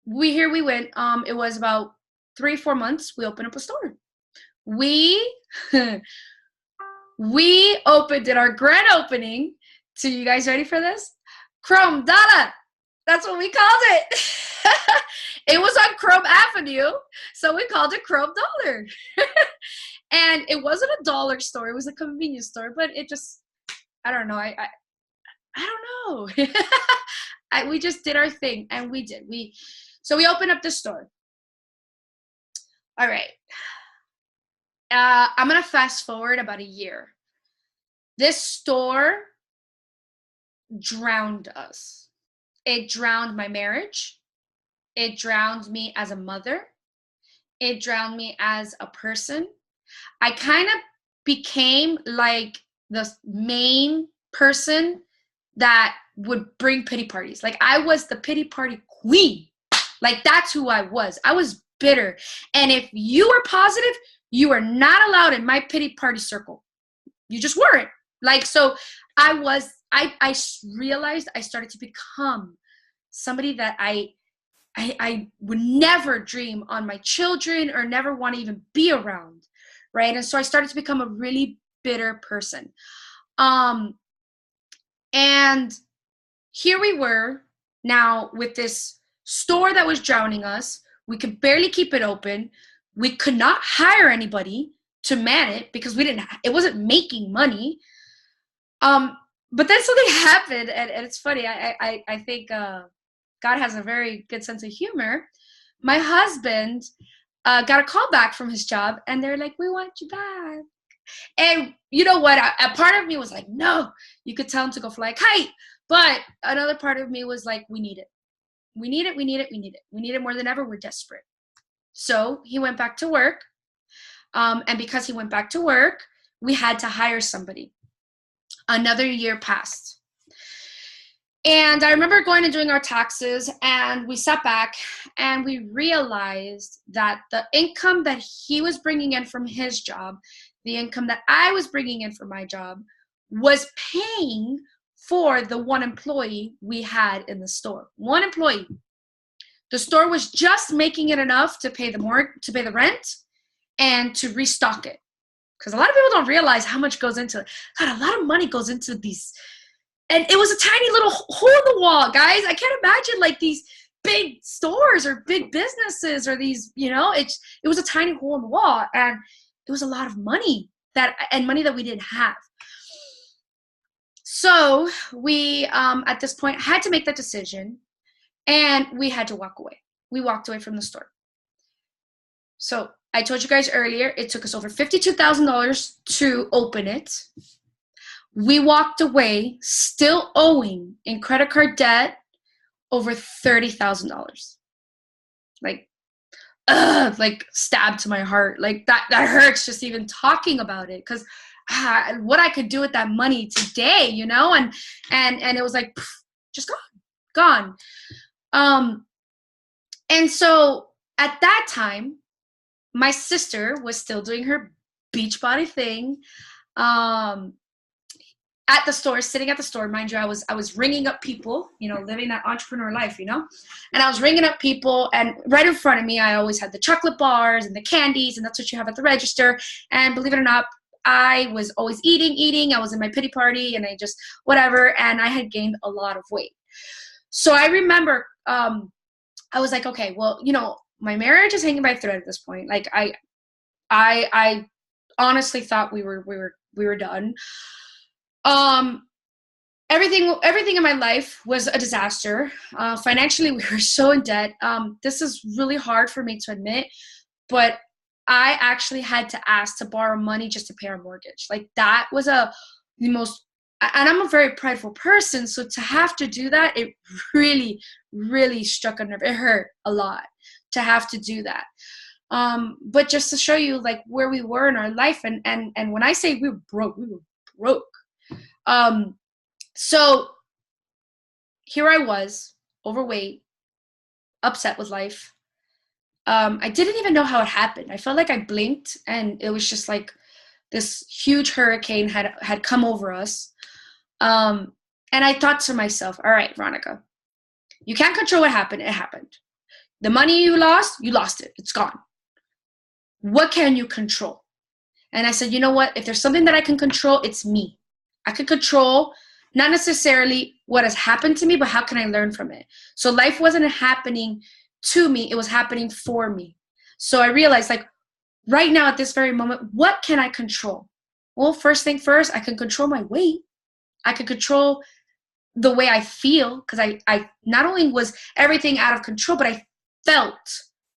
we went. It was about 3-4 months. We opened up a store. We did our grand opening. So you guys ready for this? Chrome Dollar. That's what we called it. It was on Chrome Avenue, so we called it Chrome Dollar. And it wasn't a dollar store; it was a convenience store. But it just, I don't know. I don't know. We just did our thing, and we did. So we opened up the store. All right. I'm gonna fast forward about a year. This store drowned us. It drowned my marriage. It drowned me as a mother. It drowned me as a person. I kind of became like the main person that would bring pity parties. Like, I was the pity party queen. Like, that's who I was. I was bitter. And if you were positive, you were not allowed in my pity party circle. You just weren't. Like, so I realized I started to become somebody that I would never dream on my children or never want to even be around, right? And so I started to become a really bitter person. And here we were now with this store that was drowning us. We could barely keep it open. We could not hire anybody to man it because it wasn't making money. But then something happened, and it's funny. I think God has a very good sense of humor. My husband got a call back from his job, and they're like, we want you back. And you know what? A part of me was like, no. You could tell him to go fly a kite. But another part of me was like, we need it. We need it, we need it, we need it. We need it more than ever. We're desperate. So he went back to work. And because he went back to work, we had to hire somebody. Another year passed. And I remember going and doing our taxes, and we sat back and we realized that the income that he was bringing in from his job, the income that I was bringing in from my job, was paying for the one employee we had in the store. One employee. The store was just making it enough to pay the rent and to restock it. Because a lot of people don't realize how much goes into it. God, a lot of money goes into these. And it was a tiny little hole in the wall, guys. I can't imagine like these big stores or big businesses or these, it was a tiny hole in the wall. And it was a lot of money money that we didn't have. So we, at this point, had to make that decision, and we had to walk away. We walked away from the store. So I told you guys earlier, it took us over $52,000 to open it. We walked away still owing in credit card debt over $30,000. Like stabbed to my heart. Like that hurts just even talking about it, because what I could do with that money today, and it was like just gone. And so at that time, my sister was still doing her Beachbody thing. At the store, sitting at the store, mind you, I was ringing up people, living that entrepreneur life, and I was ringing up people, and right in front of me, I always had the chocolate bars and the candies, and that's what you have at the register. And believe it or not, I was always eating. I was in my pity party, and I just whatever, and I had gained a lot of weight. So I remember, I was like, okay, well, my marriage is hanging by a thread at this point. Like I honestly thought we were done. Everything in my life was a disaster. Financially, we were so in debt. This is really hard for me to admit, but I actually had to ask to borrow money just to pay our mortgage. Like that was the most, and I'm a very prideful person. So to have to do that, it really, really struck a nerve. It hurt a lot to have to do that. But just to show you like where we were in our life. And when I say we were broke, so here I was, overweight, upset with life. I didn't even know how it happened. I felt like I blinked, and it was just like this huge hurricane had come over us. And I thought to myself, all right, Veronica, you can't control what happened. It happened. The money you lost it. It's gone. What can you control? And I said, you know what? If there's something that I can control, it's me. I could control not necessarily what has happened to me, but how can I learn from it? So life wasn't happening to me. It was happening for me. So I realized like right now at this very moment, what can I control? Well, first thing first, I can control my weight. I can control the way I feel, because I not only was everything out of control, but I felt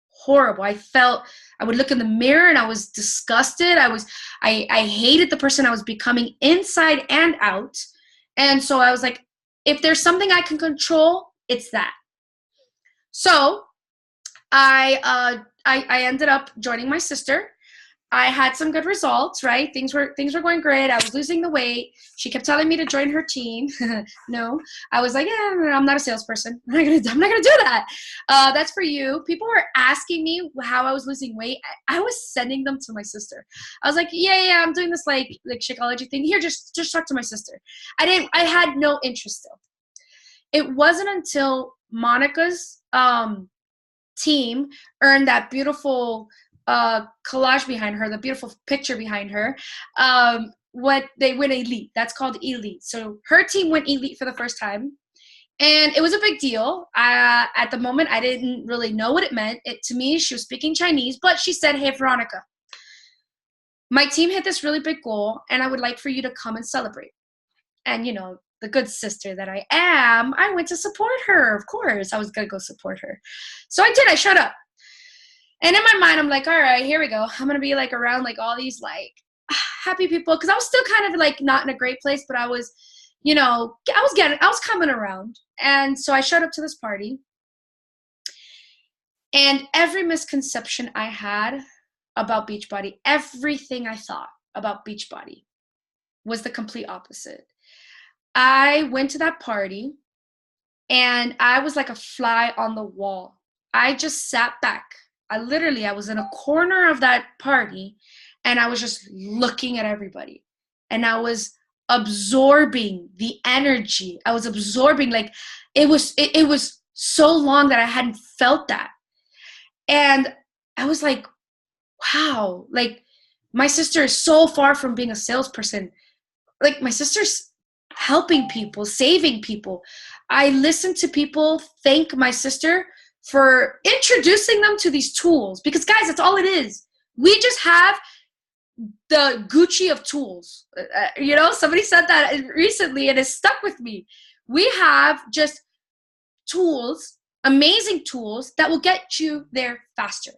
horrible. I would look in the mirror and I was disgusted. I hated the person I was becoming inside and out. And so I was like, if there's something I can control, it's that. So I ended up joining my sister. I had some good results, right? Things were going great. I was losing the weight. She kept telling me to join her team. No, I was like, yeah, I'm not a salesperson. I'm not gonna do that. That's for you. People were asking me how I was losing weight. I was sending them to my sister. I was like, yeah, I'm doing this like Shakeology thing. Here, just talk to my sister. I had no interest still. It wasn't until Monica's team earned that beautiful collage behind her, the beautiful picture behind her, what they went elite. That's called elite. So her team went elite for the first time, and it was a big deal. At the moment, I didn't really know what it meant. To me, she was speaking Chinese, but she said, hey, Veronica, my team hit this really big goal, and I would like for you to come and celebrate. And, the good sister that I am, I went to support her. Of course, I was going to go support her. So I did. I showed up. And in my mind, I'm like, all right, here we go. I'm going to be like around like all these like happy people. Cause I was still kind of like not in a great place, but I was, you know, I was coming around. And so I showed up to this party, and every misconception I had about Beachbody, everything I thought about Beachbody was the complete opposite. I went to that party and I was like a fly on the wall. I just sat back. I was in a corner of that party, and I was just looking at everybody, and I was absorbing the energy. I was absorbing, like, it was so long that I hadn't felt that. And I was like, wow, like my sister is so far from being a salesperson. Like my sister's helping people, saving people. I listened to people thank my sister for introducing them to these tools, because guys, that's all it is. We just have the Gucci of tools. You know, somebody said that recently and it stuck with me. We have just tools, amazing tools that will get you there faster,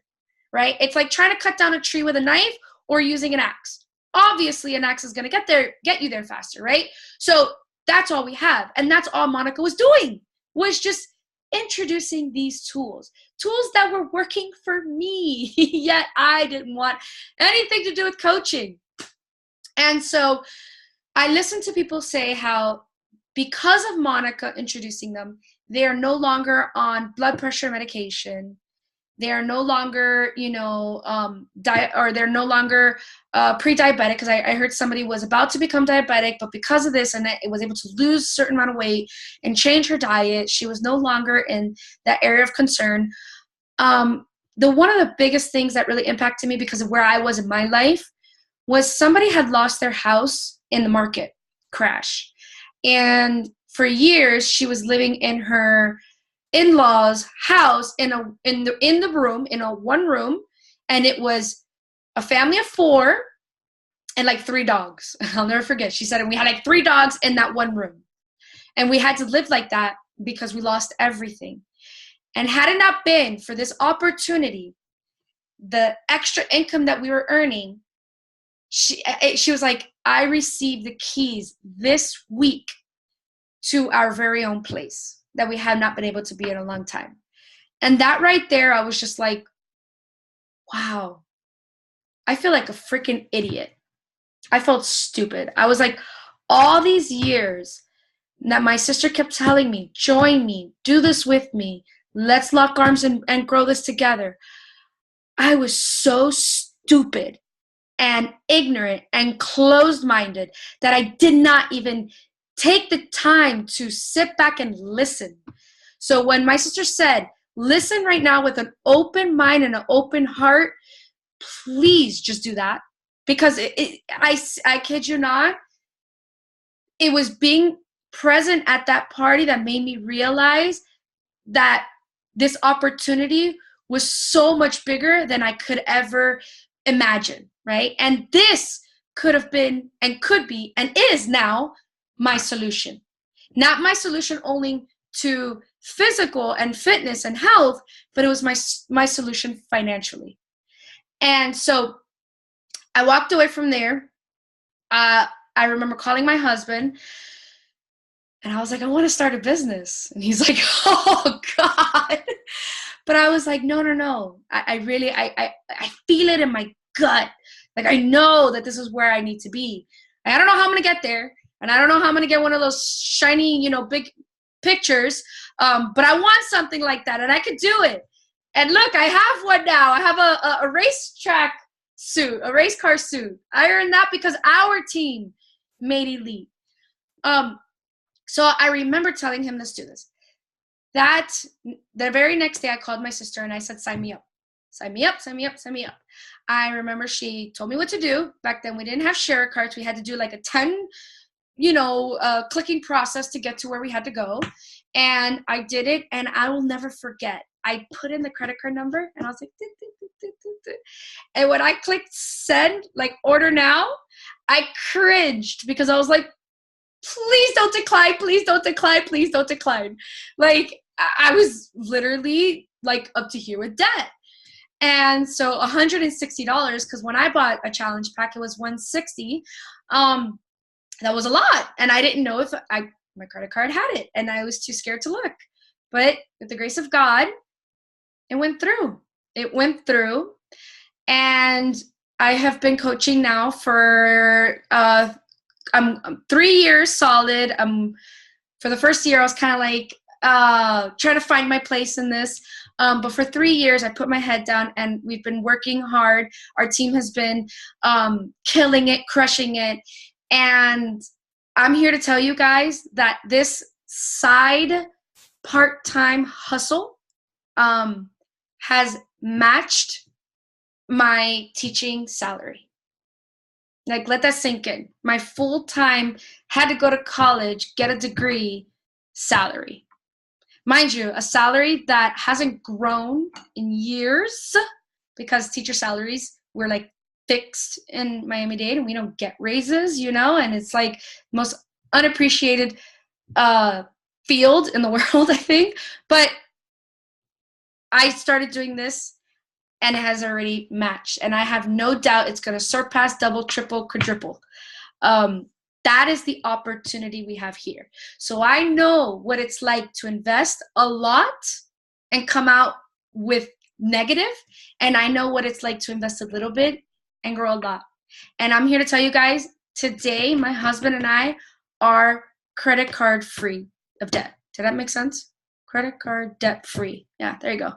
right? It's like trying to cut down a tree with a knife or using an axe. Obviously, an axe is going to get you there faster, right? So that's all we have. And that's all Monica was doing, was just introducing these tools that were working for me, yet I didn't want anything to do with coaching. And so I listened to people say how because of Monica introducing them, they are no longer on blood pressure medication. They are no longer, you know, they're no longer pre-diabetic, because I heard somebody was about to become diabetic, but because of this and it was able to lose a certain amount of weight and change her diet, she was no longer in that area of concern. One of the biggest things that really impacted me because of where I was in my life was somebody had lost their house in the market crash. And for years, she was living in her in-laws' house in the room, in a one room, and it was a family of 4 and like 3 dogs. I'll never forget. She said, and we had like 3 dogs in that one room. And we had to live like that because we lost everything. And had it not been for this opportunity, the extra income that we were earning, she was like, I received the keys this week to our very own place that we have not been able to be in a long time. And that right there, I was just like, wow, I feel like a freaking idiot. I felt stupid. I was like, all these years that my sister kept telling me, join me, do this with me, let's lock arms and grow this together. I was so stupid and ignorant and closed-minded that I did not even take the time to sit back and listen. So when my sister said, listen right now with an open mind and an open heart, please just do that. Because I kid you not, it was being present at that party that made me realize that this opportunity was so much bigger than I could ever imagine, right? And this could have been and could be and is now my solution. Not my solution only to physical and fitness and health, but it was my solution financially. And so I walked away from there. I remember calling my husband and I was like, I want to start a business. And he's like, oh God. But I was like, no. I really feel it in my gut. Like, I know that this is where I need to be. I don't know how I'm going to get there. And I don't know how I'm going to get one of those shiny, big pictures. But I want something like that, and I could do it. And look, I have one now. I have a racetrack suit, a race car suit. I earned that because our team made elite. So I remember telling him, let's do this. That the very next day I called my sister and I said, sign me up. Sign me up, sign me up, sign me up. I remember she told me what to do. Back then we didn't have share carts. We had to do like a 10 clicking process to get to where we had to go. And I did it, and I will never forget. I put in the credit card number and I was like, and when I clicked send, like order now, I cringed because I was like, please don't decline, please don't decline, please don't decline. Like, I was literally like up to here with debt. And so $160, because when I bought a challenge pack, it was $160. That was a lot. And I didn't know if my credit card had it, and I was too scared to look. But with the grace of God, it went through. It went through. And I have been coaching now for I'm 3 years solid. For the first year, I was kind of like trying to find my place in this. But for 3 years, I put my head down, and we've been working hard. Our team has been killing it, crushing it. And I'm here to tell you guys that this side part-time hustle has matched my teaching salary. Like, let that sink in. My full-time, had to go to college, get a degree salary. Mind you, a salary that hasn't grown in years, because teacher salaries were like fixed in Miami-Dade, and we don't get raises, and it's like most unappreciated field in the world, I think. But I started doing this, and it has already matched, and I have no doubt it's going to surpass, double, triple, quadruple. That is the opportunity we have here. So I know what it's like to invest a lot and come out with negative, and I know what it's like to invest a little bit and grow a lot. And I'm here to tell you guys, today my husband and I are credit card free of debt. Did that make sense? Credit card debt free. Yeah, there you go.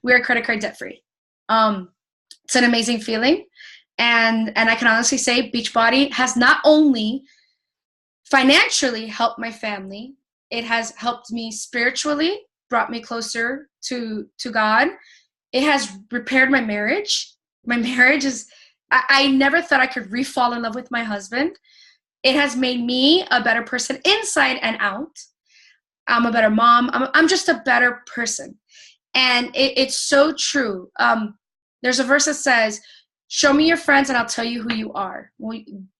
We're credit card debt free. It's an amazing feeling. And I can honestly say Beachbody has not only financially helped my family, it has helped me spiritually, brought me closer to God. It has repaired my marriage. My marriage is, I never thought I could re-fall in love with my husband. It has made me a better person inside and out. I'm a better mom. I'm just a better person. And it's so true. There's a verse that says, show me your friends and I'll tell you who you are. Well,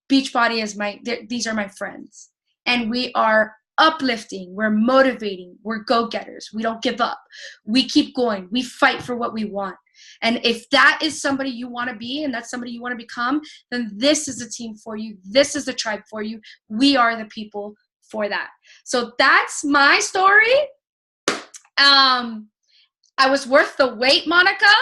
Beachbody is these are my friends. And we are uplifting. We're motivating. We're go-getters. We don't give up. We keep going. We fight for what we want. And if that is somebody you want to be, and that's somebody you want to become, then this is the team for you. This is the tribe for you. We are the people for that. So that's my story. I was worth the wait, Monica.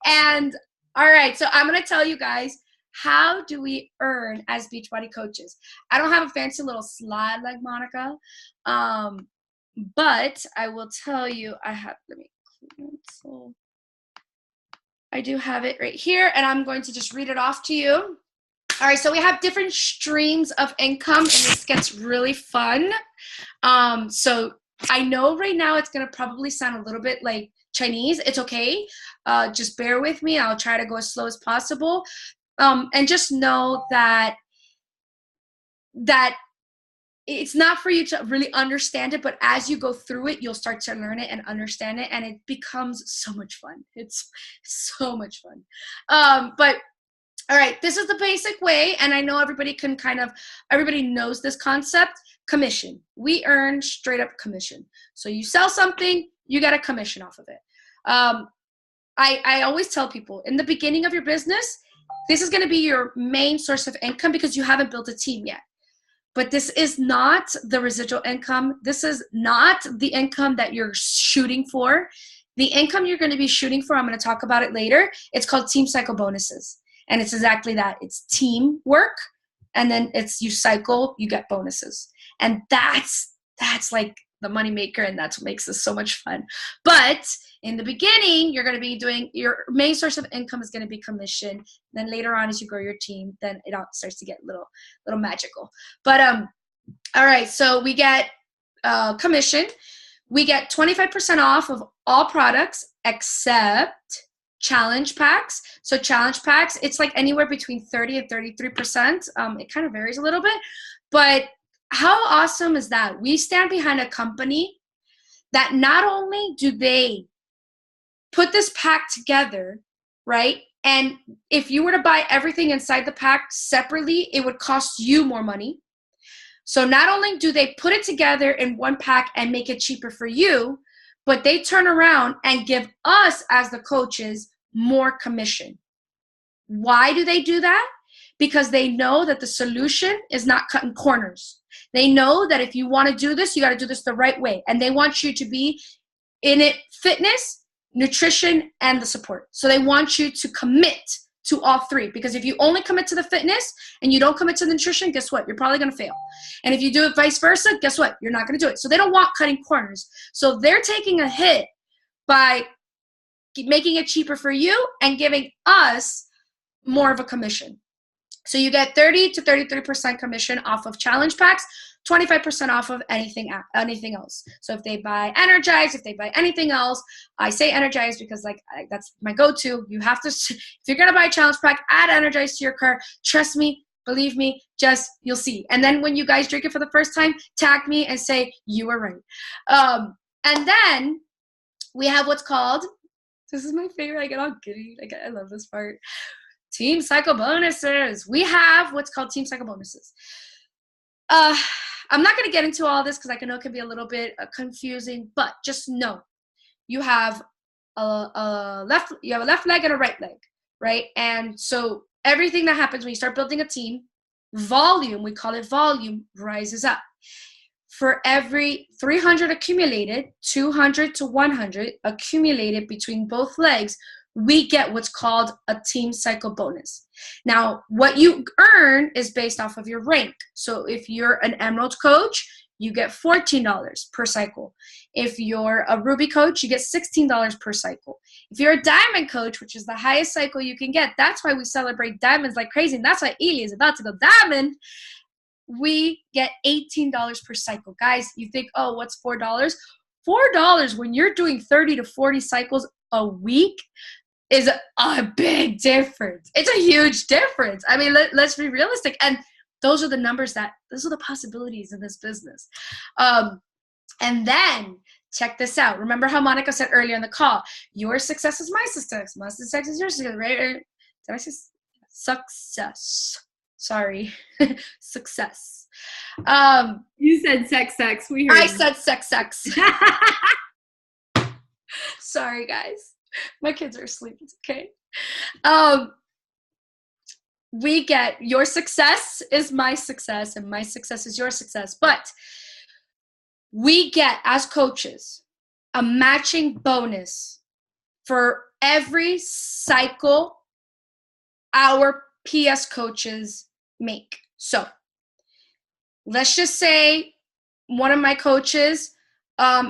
And all right, so I'm going to tell you guys, how do we earn as Beachbody coaches? I don't have a fancy little slide like Monica, but I will tell you, let me cancel. I do have it right here, and I'm going to just read it off to you. All right, so we have different streams of income, and this gets really fun. So I know right now it's going to probably sound a little bit like Chinese. It's okay. Just bear with me. I'll try to go as slow as possible. And just know that it's not for you to really understand it, but as you go through it, you'll start to learn it and understand it, and it becomes so much fun. It's so much fun. But all right, this is the basic way, and I know everybody knows this concept. Commission. We earn straight up commission. So you sell something, you get a commission off of it. I always tell people, in the beginning of your business, this is going to be your main source of income because you haven't built a team yet. But this is not the residual income. This is not the income that you're shooting for. The income you're going to be shooting for, I'm going to talk about it later. It's called team cycle bonuses. And it's exactly that. It's teamwork. And then you cycle, you get bonuses. And that's like the money maker, and that's what makes this so much fun. But in the beginning, you're going to be doing, your main source of income is going to be commission. Then later on, as you grow your team, then it all starts to get a little magical. But all right, so we get commission. We get 25% off of all products except challenge packs. So challenge packs, it's like anywhere between 30 and 33%. It kind of varies a little bit, but how awesome is that? We stand behind a company that not only do they put this pack together, right? And if you were to buy everything inside the pack separately, it would cost you more money. So not only do they put it together in one pack and make it cheaper for you, but they turn around and give us as the coaches more commission. Why do they do that? Because they know that the solution is not cutting corners. They know that if you want to do this, you got to do this the right way. And they want you to be in it, fitness, nutrition, and the support. So they want you to commit to all three, because if you only commit to the fitness and you don't commit to the nutrition, guess what? You're probably going to fail. And if you do it vice versa, guess what? You're not going to do it. So they don't want cutting corners. So they're taking a hit by making it cheaper for you and giving us more of a commission. So you get 30 to 33% commission off of challenge packs, 25% off of anything else. So if they buy Energize, if they buy anything else, I say Energize because that's my go-to. You have to, if you're going to buy a challenge pack, add Energize to your cart. Trust me, believe me, you'll see. And then when you guys drink it for the first time, tag me and say, you were right. And then we have what's called, this is my favorite, I get all giddy. I love this part. Team cycle bonuses. We have what's called team cycle bonuses. I'm not going to get into all this because I know it can be a little bit confusing, but just know you have a left leg and a right leg, right? And so everything that happens when you start building a team, volume, we call it volume, rises up. For every 300 accumulated, 200 to 100 accumulated between both legs, we get what's called a team cycle bonus. Now, what you earn is based off of your rank. So if you're an Emerald coach, you get $14 per cycle. If you're a Ruby coach, you get $16 per cycle. If you're a Diamond coach, which is the highest cycle you can get, that's why we celebrate diamonds like crazy, and that's why Ely is about to go diamond, we get $18 per cycle. Guys, you think, oh, what's $4? $4 when you're doing 30 to 40 cycles a week is a big difference. It's a huge difference. I mean, let's be realistic. And those are the numbers those are the possibilities in this business. And then check this out. Remember how Monica said earlier in the call, your success is my success. My success is your success, right? Did I say success? Sorry. Success. You said sex. We heard I said sex. Sorry, guys. My kids are asleep. It's okay. We get your success is my success and my success is your success. But we get, as coaches, a matching bonus for every cycle our PS coaches make. So let's just say one of my coaches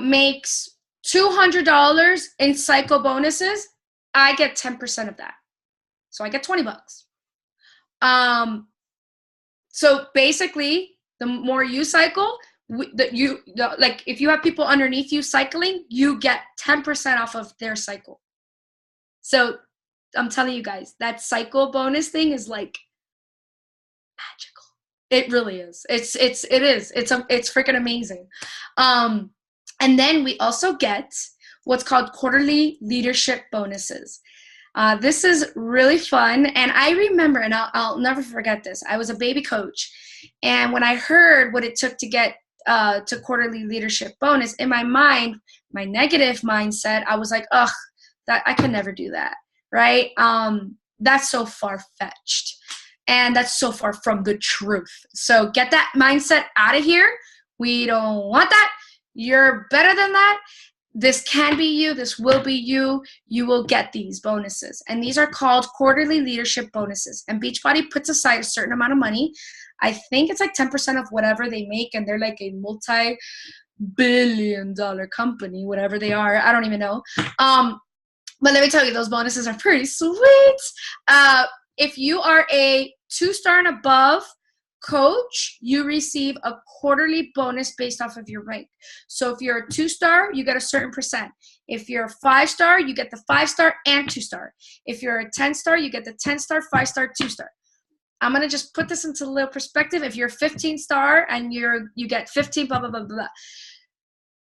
makes $200 in cycle bonuses. I get 10% of that. So I get $20. So basically, the more you cycle, if you have people underneath you cycling, you get 10% off of their cycle. So I'm telling you guys, that cycle bonus thing is like magical. It really is. It is. It's freaking amazing. And then we also get what's called quarterly leadership bonuses. This is really fun. And I remember, and I'll never forget this, I was a baby coach. And when I heard what it took to get to quarterly leadership bonus, in my mind, my negative mindset, I was like, ugh, I could never do that, right? That's so far-fetched. And that's so far from the truth. So get that mindset out of here. We don't want that. You're better than that. This can be you. This will be you. You will get these bonuses. And these are called quarterly leadership bonuses. And Beachbody puts aside a certain amount of money. I think it's like 10% of whatever they make. And they're like a multi-billion-dollar company, whatever they are. I don't even know. But let me tell you, those bonuses are pretty sweet. If you are a 2-star and above coach, you receive a quarterly bonus based off of your rank. So if you're a 2-star, you get a certain percent. If you're a 5-star, you get the 5-star and 2-star. If you're a 10-star, you get the 10-star, 5-star, 2-star. I'm going to just put this into a little perspective. If you're 15-star and you get 15, blah, blah, blah, blah.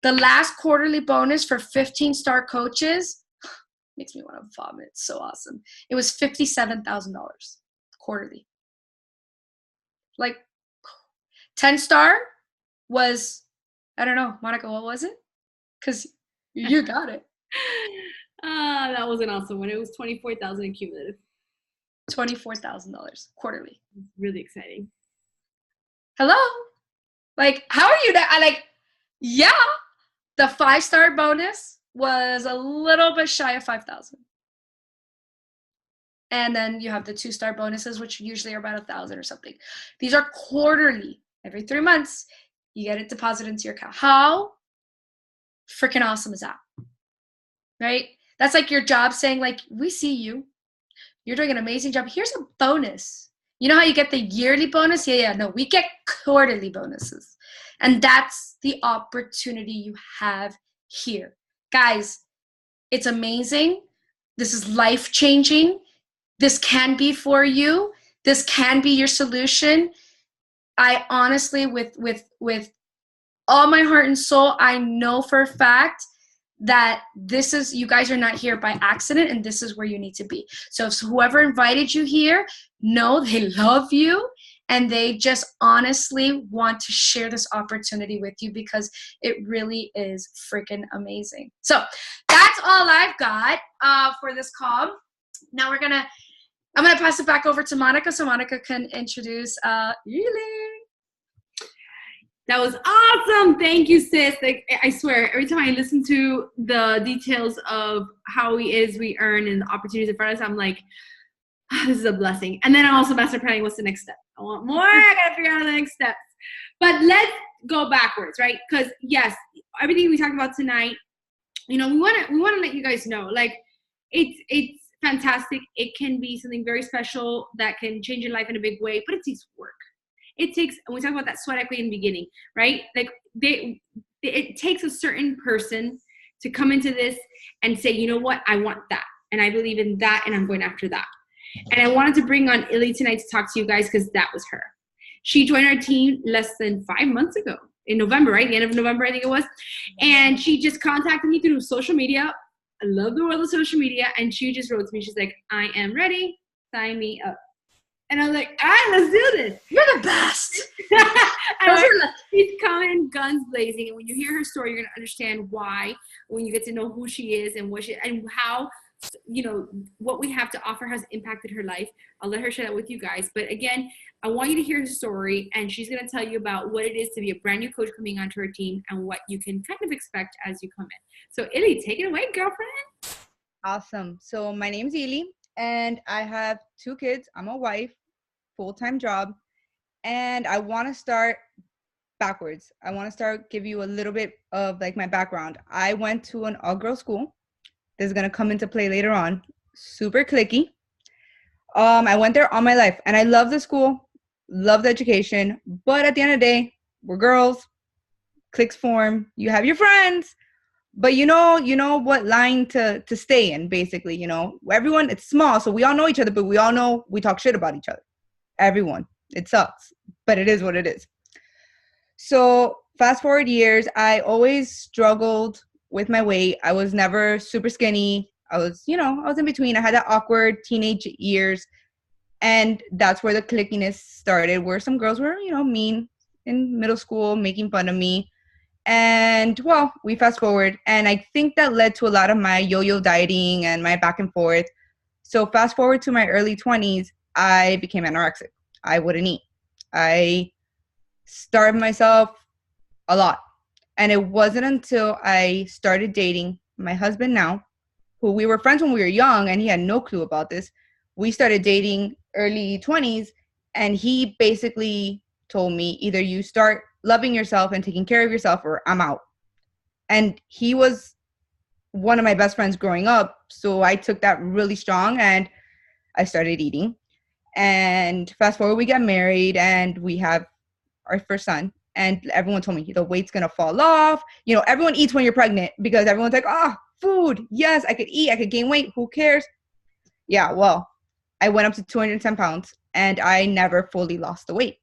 The last quarterly bonus for 15-star coaches makes me want to vomit. It's so awesome. It was $57,000 quarterly. Like 10-star was, I don't know, Monica, what was it? Because You got it. That was an awesome one. It was 24,000 in cumulative. $24,000 quarterly. Really exciting. Hello? Like, how are you that? Yeah, the 5-star bonus was a little bit shy of 5,000. And then you have the 2-star bonuses, which usually are about 1,000 or something. These are quarterly. Every 3 months, you get it deposited into your account. How freaking awesome is that? Right? That's like your job saying, like, we see you. You're doing an amazing job. Here's a bonus. You know how you get the yearly bonus? Yeah. No, we get quarterly bonuses. And that's the opportunity you have here. Guys, it's amazing. This is life-changing. This can be for you. This can be your solution. I honestly, with all my heart and soul, I know for a fact that you guys are not here by accident, and this is where you need to be. So if whoever invited you here, know they love you, and they just honestly want to share this opportunity with you because it really is freaking amazing. So that's all I've got for this call. Now I'm gonna pass it back over to Monica so Monica can introduce Ely. That was awesome. Thank you, sis. Like, I swear, every time I listen to the details of how we earn and the opportunities in front of us, I'm like, this is a blessing. And then I'm also master planning what's the next step. I want more. I got to figure out the next steps. But let's go backwards, right? Because, yes, everything we talked about tonight, we want to let you guys know, like, it's fantastic. It can be something very special that can change your life in a big way, but it takes work. And we talk about that sweat equity in the beginning, right? Like it takes a certain person to come into this and say, you know what, I want that. And I believe in that, and I'm going after that. And I wanted to bring on Ely tonight to talk to you guys because that was her. She joined our team less than 5 months ago in November, right? The end of November, I think it was. And she just contacted me through social media. I love the world of social media. And she just wrote to me. She's like, I am ready. Sign me up. And I was like, all right, let's do this. You're the best. She's coming guns blazing. And when you hear her story, you're going to understand why, when you get to know who she is and and how, what we have to offer has impacted her life. I'll let her share that with you guys. But again, I want you to hear her story, and she's going to tell you about what it is to be a brand new coach coming onto her team and what you can kind of expect as you come in. So Ely, take it away, girlfriend. Awesome. So my name's Ely. And I have 2 kids. I'm a wife, full-time job. And I want to start backwards. I want to give you a little bit of like my background. I went to an all-girls school. This is going to come into play later on. Super cliquey. I went there all my life. And I love the school, love the education. But at the end of the day, we're girls. Cliques form. You have your friends. But you know what line to stay in, basically, Everyone, it's small, so we all know each other, but we all know we talk shit about each other. Everyone. It sucks, but it is what it is. So fast forward years, I always struggled with my weight. I was never super skinny. I was in between. I had that awkward teenage years, and that's where the clickiness started, where some girls were, mean in middle school, making fun of me. And, well, we fast forward, and I think that led to a lot of my yo-yo dieting and my back and forth. So fast forward to my early 20s, I became anorexic. I wouldn't eat. I starved myself a lot. And it wasn't until I started dating my husband now, who we were friends when we were young, and he had no clue about this. We started dating early 20s, and he basically told me, either you start loving yourself and taking care of yourself, or I'm out. And he was one of my best friends growing up. So I took that really strong, and I started eating. And fast forward, we got married, and we have our first son. And everyone told me the weight's going to fall off. Everyone eats when you're pregnant because everyone's like, food. Yes, I could eat. I could gain weight. Who cares? Yeah, well, I went up to 210 pounds, and I never fully lost the weight.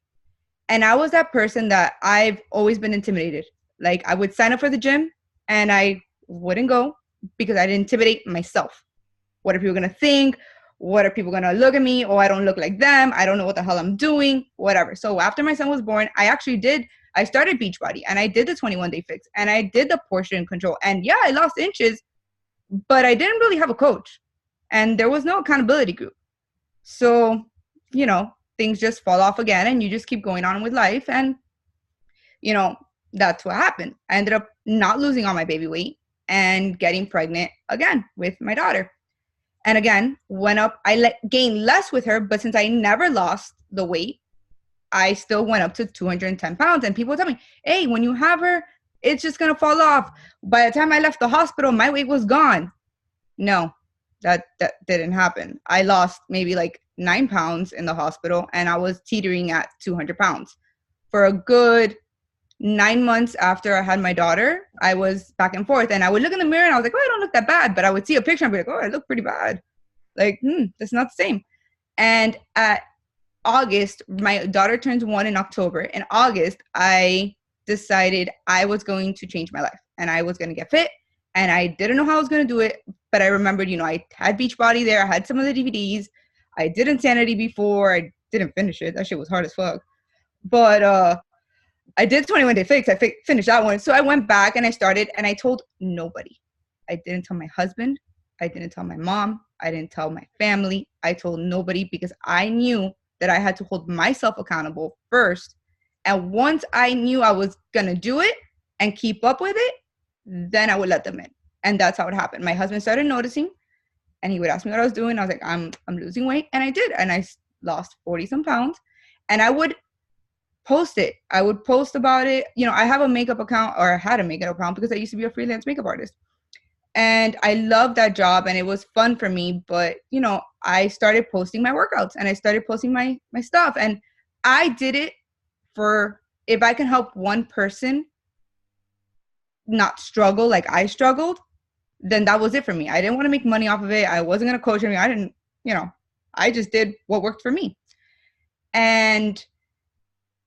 And I was that person that I've always been intimidated. Like, I would sign up for the gym, and I wouldn't go because I'd intimidate myself. What are people going to think? What are people going to look at me? Oh, I don't look like them. I don't know what the hell I'm doing, whatever. So after my son was born, I actually did I started Beachbody and I did the 21-day fix and I did the portion control. And yeah, I lost inches, but I didn't really have a coach and there was no accountability group. So, you know, things just fall off again and you just keep going on with life. And, you know, that's what happened. I ended up not losing all my baby weight and getting pregnant again with my daughter. And again, went up, gained less with her, but since I never lost the weight, I still went up to 210 pounds. And people tell me, hey, when you have her, it's just going to fall off. By the time I left the hospital, my weight was gone. No, that didn't happen. I lost maybe like 9 pounds in the hospital and I was teetering at 200 pounds. For a good 9 months after I had my daughter, I was back and forth and I would look in the mirror and I was like, oh, I don't look that bad. But I would see a picture and be like, oh, I look pretty bad. Like, that's not the same. And at August, my daughter turns 1 in October. In August, I decided I was going to change my life and I was going to get fit. And I didn't know how I was going to do it. But I remembered, you know, I had Beachbody there. I had some of the DVDs. I did Insanity before. I didn't finish it. That shit was hard as fuck. But I did 21 Day Fix. I finished that one. So I went back and I started and I told nobody. I didn't tell my husband. I didn't tell my mom. I didn't tell my family. I told nobody because I knew that I had to hold myself accountable first. And once I knew I was going to do it and keep up with it, then I would let them in. And that's how it happened. My husband started noticing and he would ask me what I was doing. I was like, I'm losing weight. And I did. And I lost 40 some pounds. And I would post it. I would post about it. You know, I have a makeup account, or I had a makeup account because I used to be a freelance makeup artist. And I loved that job and it was fun for me. But, you know, I started posting my workouts and I started posting my stuff. And I did it for, if I can help one person not struggle like I struggled, then that was it for me. I didn't want to make money off of it. I wasn't going to coach anyone. I didn't, you know, I just did what worked for me. And,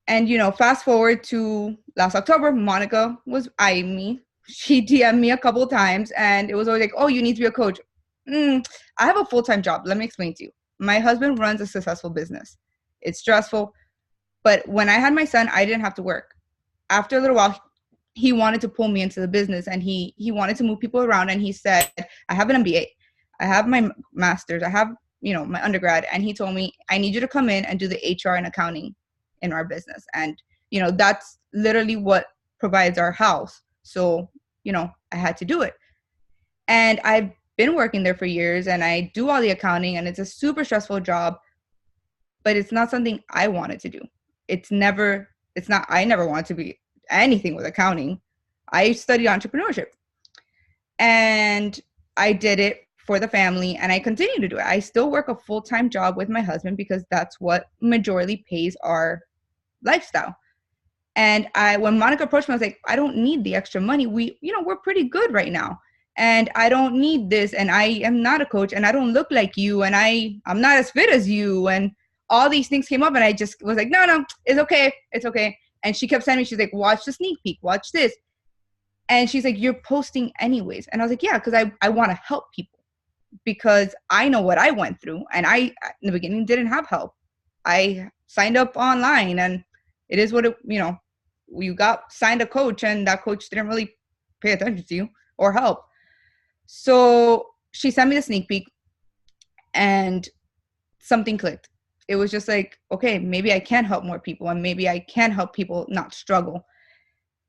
you know, fast forward to last October, Monica was eyeing me. She DM'd me a couple of times and it was always like, oh, you need to be a coach. I have a full-time job. Let me explain to you. My husband runs a successful business. It's stressful. But when I had my son, I didn't have to work. After a little while, he wanted to pull me into the business and he wanted to move people around. And he said, I have an MBA. I have my master's. I have, you know, my undergrad. And he told me, I need you to come in and do the HR and accounting in our business. And, you know, that's literally what provides our house. So, you know, I had to do it. And I've been working there for years and I do all the accounting and it's a super stressful job, but it's not something I wanted to do. I never wanted to be anything with accounting. I studied entrepreneurship and I did it for the family and I continue to do it. I still work a full-time job with my husband because that's what majorly pays our lifestyle. And when Monica approached me, I was like, I don't need the extra money. We're pretty good right now. And I don't need this. And I am not a coach and I don't look like you. And I'm not as fit as you. And all these things came up and I just was like, no, it's okay. It's okay. And she kept sending me, she's like, watch the sneak peek, watch this. And she's like, you're posting anyways. And I was like, yeah, because I want to help people because I know what I went through. And I, in the beginning, didn't have help. I signed up online and it is what it, you know, you signed a coach and that coach didn't really pay attention to you or help. So she sent me the sneak peek and something clicked. It was just like, okay, maybe I can help more people and maybe I can help people not struggle.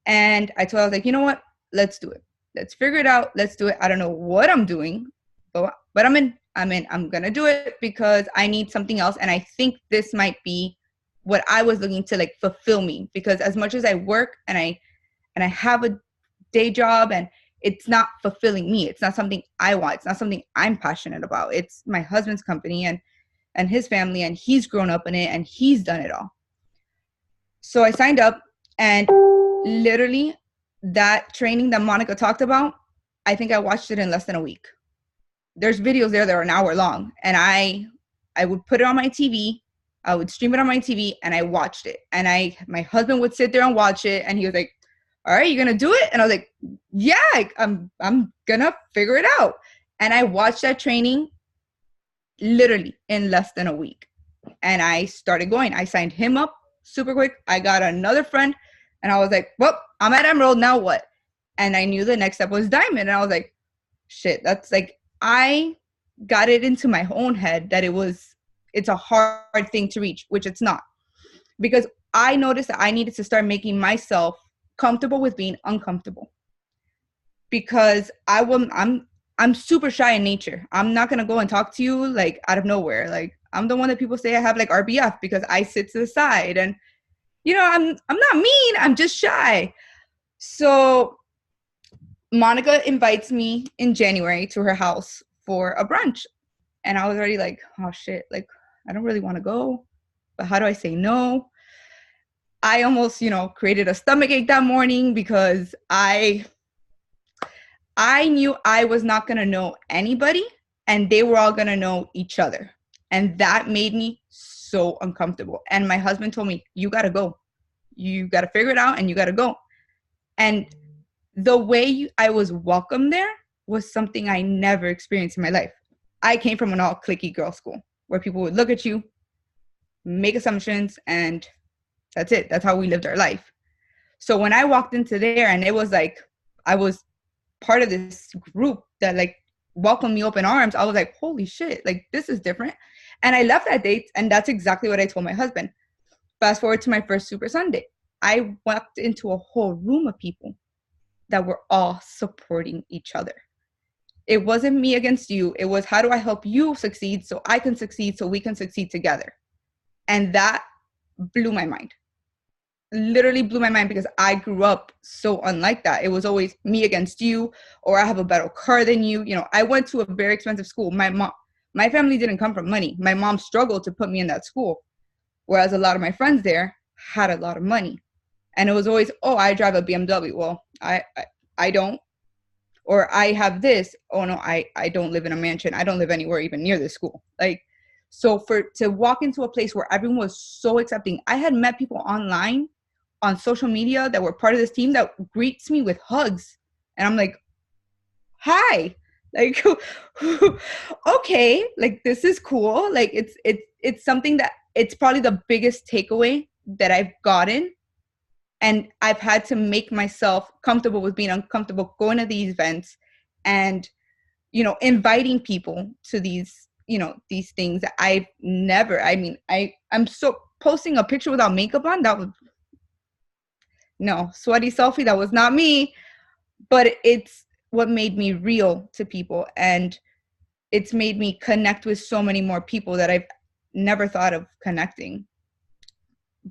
And I told her, I was like, you know what? Let's do it. Let's figure it out. Let's do it. I don't know what I'm doing, but I'm in. I'm going to do it because I need something else. And I think this might be what I was looking to like fulfill me, because as much as I work and I have a day job and it's not fulfilling me, it's not something I want. It's not something I'm passionate about. It's my husband's company and his family, and he's grown up in it and he's done it all. So I signed up, and literally that training that Monica talked about, I think I watched it in less than a week. There's videos there that are an hour long, and I would put it on my TV. I would stream it on my TV and I watched it. And my husband would sit there and watch it and he was like, all right, you're going to do it? And I was like, yeah, I'm going to figure it out. And I watched that training literally in less than a week. And I started going. I signed him up super quick. I got another friend And I was like, well, I'm at Emerald, now what? And I knew the next step was Diamond. And I was like, shit, that's like, I got it into my own head that it's a hard thing to reach, which it's not. Because I noticed that I needed to start making myself comfortable with being uncomfortable. Because I'm super shy in nature. I'm not gonna go and talk to you like out of nowhere. Like, I'm the one that people say I have like RBF because I sit to the side, and you know, I'm not mean. I'm just shy. So Monica invites me in January to her house for a brunch, and I was already like, oh shit, like I don't really want to go, but how do I say no? I almost, created a stomachache that morning because I knew I was not going to know anybody and they were all going to know each other. And that made me so uncomfortable. And my husband told me, you got to go. You got to figure it out and you got to go. And the way I was welcomed there was something I never experienced in my life. I came from an all cliquey girl school where people would look at you, make assumptions, and that's it. That's how we lived our life. So when I walked into there and it was like, I was part of this group that like welcomed me open arms, I was like, holy shit, like this is different. And I left that date, and that's exactly what I told my husband. Fast forward to my first Super Sunday. I walked into a whole room of people that were all supporting each other. It wasn't me against you. It was, how do I help you succeed so I can succeed so we can succeed together? And that blew my mind. Literally blew my mind because I grew up so unlike that. It was always me against you, or I have a better car than you. I went to a very expensive school. My family didn't come from money. My mom struggled to put me in that school, whereas a lot of my friends there had a lot of money. And it was always, oh, I drive a BMW. Well, I don't. Or I have this. Oh no, I don't live in a mansion. I don't live anywhere even near this school. Like, so to walk into a place where everyone was so accepting. I had met people online on social media that were part of this team that greets me with hugs. And I'm like, hi, like, okay, like, this is cool. Like, it's something that it's probably the biggest takeaway that I've gotten. And I've had to make myself comfortable with being uncomfortable, going to these events and, inviting people to these, these things that I've never, I'm so posting a picture without makeup on. That was, no, sweaty selfie. That was not me, but it's what made me real to people. And it's made me connect with so many more people that I've never thought of connecting.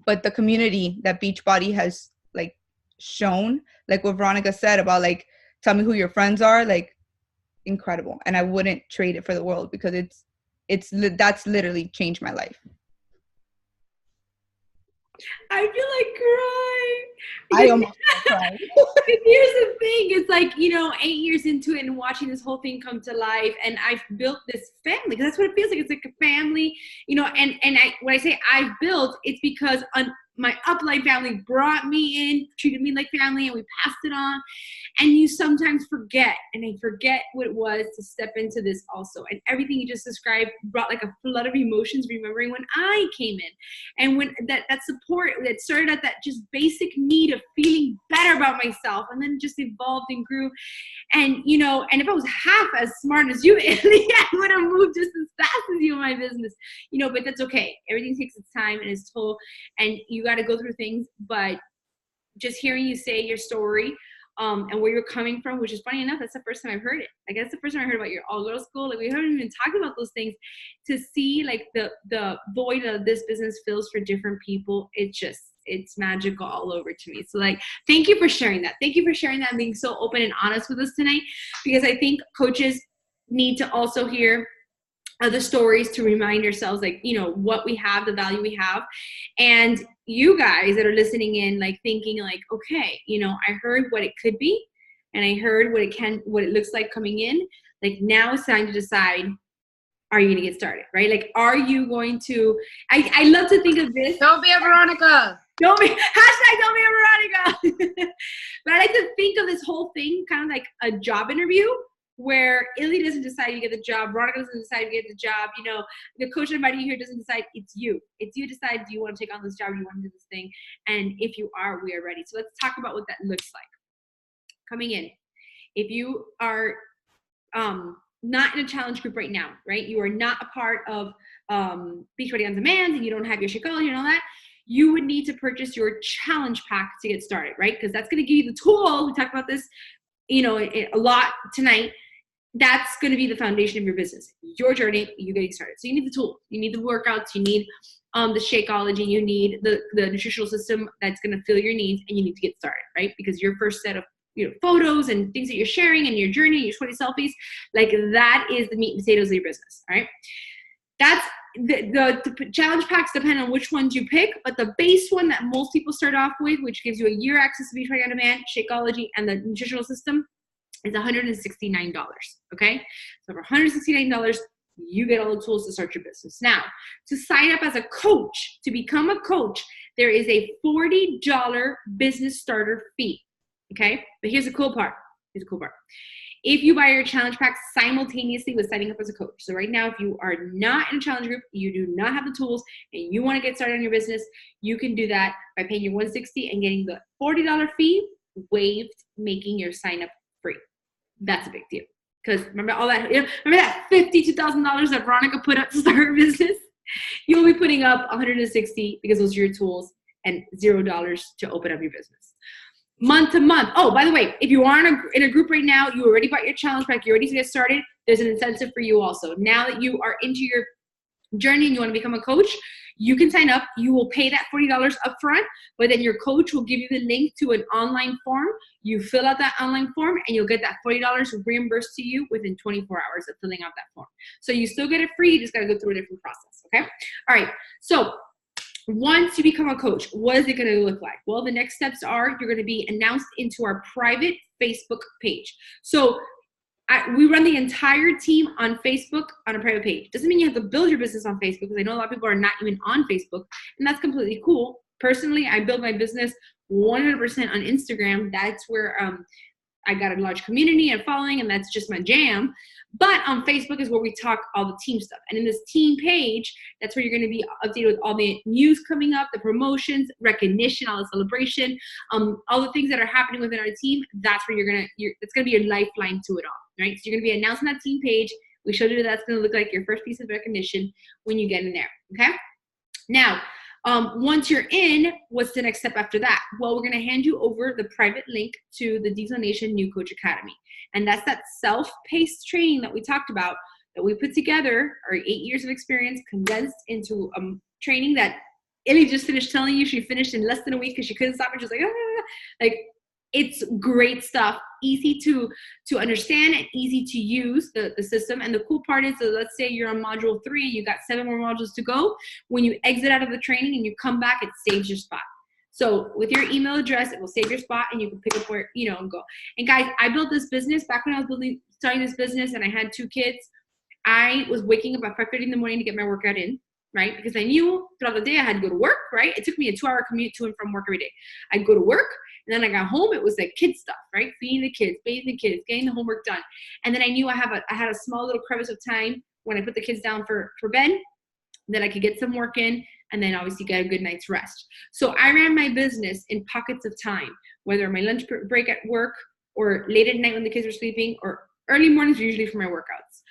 But the community that Beachbody has like shown, like what Veronica said about like, tell me who your friends are, like incredible. And I wouldn't trade it for the world because that's literally changed my life. I feel like crying. I almost cried. Here's the thing. It's like, 8 years into it and watching this whole thing come to life, and I've built this family, because that's what it feels like. It's like a family, when I say I've built, it's because my upline family brought me in, treated me like family, and we passed it on. And you sometimes forget, and I forget what it was to step into this also. And everything you just described brought like a flood of emotions, remembering when I came in. And when that support that started at that just basic need of feeling better about myself, and then just evolved and grew. And, and if I was half as smart as you, Italy, I would have moved just as fast as you in my business, but that's okay. Everything takes its time and its toll, and you got to go through things. But just hearing you say your story, and where you're coming from, which is funny enough, that's the first time I've heard it. I guess the first time I heard about your all-girls school, like we haven't even talked about those things. To see like the void that this business fills for different people, it's magical all over to me. So like, thank you for sharing that. Thank you for sharing that and being so open and honest with us tonight, because I think coaches need to also hear other stories to remind ourselves, like, what we have, the value we have. And you guys that are listening in, like thinking like, okay, I heard what it could be, and I heard what it looks like coming in. Like, now it's time to decide, are you going to get started, right? Like, are you going to, I love to think of this. Don't be a Veronica. Don't be a Veronica. But I like to think of this whole thing kind of like a job interview, where Illy doesn't decide you get the job, Veronica doesn't decide you get the job, you know, the coach inviting you here doesn't decide, it's you. It's you decide, do you want to take on this job, do you want to do this thing? And if you are, we are ready. So let's talk about what that looks like. Coming in, if you are not in a challenge group right now, right? You are not a part of Beachbody On Demand and you don't have your Shakeology and all that, you would need to purchase your challenge pack to get started, right? Because that's going to give you the tool. We talked about this, you know, a lot tonight. That's going to be the foundation of your business, your journey, you getting started. So you need the tools, you need the workouts, you need the Shakeology, you need the nutritional system that's going to fill your needs, and you need to get started, right? Because your first set of photos and things that you're sharing and your journey, your 20 selfies, like that is the meat and potatoes of your business, all right? That's the challenge packs depend on which ones you pick, but the base one that most people start off with, which gives you a year access to Beachbody On Demand, Shakeology, and the nutritional system, is $169, okay? So for $169, you get all the tools to start your business. Now, to sign up as a coach, to become a coach, there is a $40 business starter fee, okay? But here's the cool part. If you buy your challenge pack simultaneously with signing up as a coach. So right now, if you are not in a challenge group, you do not have the tools, and you want to get started on your business, you can do that by paying your $160 and getting the $40 fee waived, making your sign up free. That's a big deal. Because remember all that, remember that $52,000 that Veronica put up to start her business? You'll be putting up $160 because those are your tools and $0 to open up your business. Month to month. Oh, by the way, if you are in a group right now, you already bought your challenge pack, you're ready to get started, there's an incentive for you also. Now that you are into your journey and you want to become a coach, you can sign up. You will pay that $40 up front, but then your coach will give you the link to an online form. You fill out that online form and you'll get that $40 reimbursed to you within 24 hours of filling out that form. So you still get it free, you just got to go through a different process, okay? All right, so once you become a coach, what is it going to look like? Well, the next steps are you're going to be announced into our private Facebook page. So we run the entire team on Facebook on a private page. Doesn't mean you have to build your business on Facebook, because I know a lot of people are not even on Facebook, and that's completely cool. Personally, I build my business 100% on Instagram. That's where I got a large community and following, and that's just my jam. But on Facebook is where we talk all the team stuff. And in this team page, that's where you're going to be updated with all the news coming up, the promotions, recognition, all the celebration, all the things that are happening within our team. That's where it's going to be your lifeline to it all, right? So you're going to be announced on that team page. We showed you that that's going to look like your first piece of recognition when you get in there, okay? Now, once you're in, what's the next step after that? Well, we're going to hand you over the private link to the Diesel Nation New Coach Academy. And that's that self-paced training that we talked about, that we put together, our 8 years of experience condensed into training that Illy just finished telling you she finished in less than a week because she couldn't stop and she was like, ah. Like, it's great stuff, easy to understand and easy to use the system. And the cool part is, so let's say you're on module 3 and you got 7 more modules to go. When you exit out of the training and you come back, it saves your spot. So with your email address, it will save your spot and you can pick up where, and go. And guys, I built this business back when I was starting this business and I had 2 kids. I was waking up at 5:30 in the morning to get my workout in, right? Because I knew throughout the day I had to go to work, right? It took me a 2-hour commute to and from work every day. I'd go to work, and then I got home, it was like kid stuff, right? Feeding the kids, bathing the kids, getting the homework done. And then I knew I had a small little crevice of time when I put the kids down for bed that I could get some work in and then obviously get a good night's rest. So I ran my business in pockets of time, whether my lunch break at work or late at night when the kids are sleeping or early mornings usually for my workouts.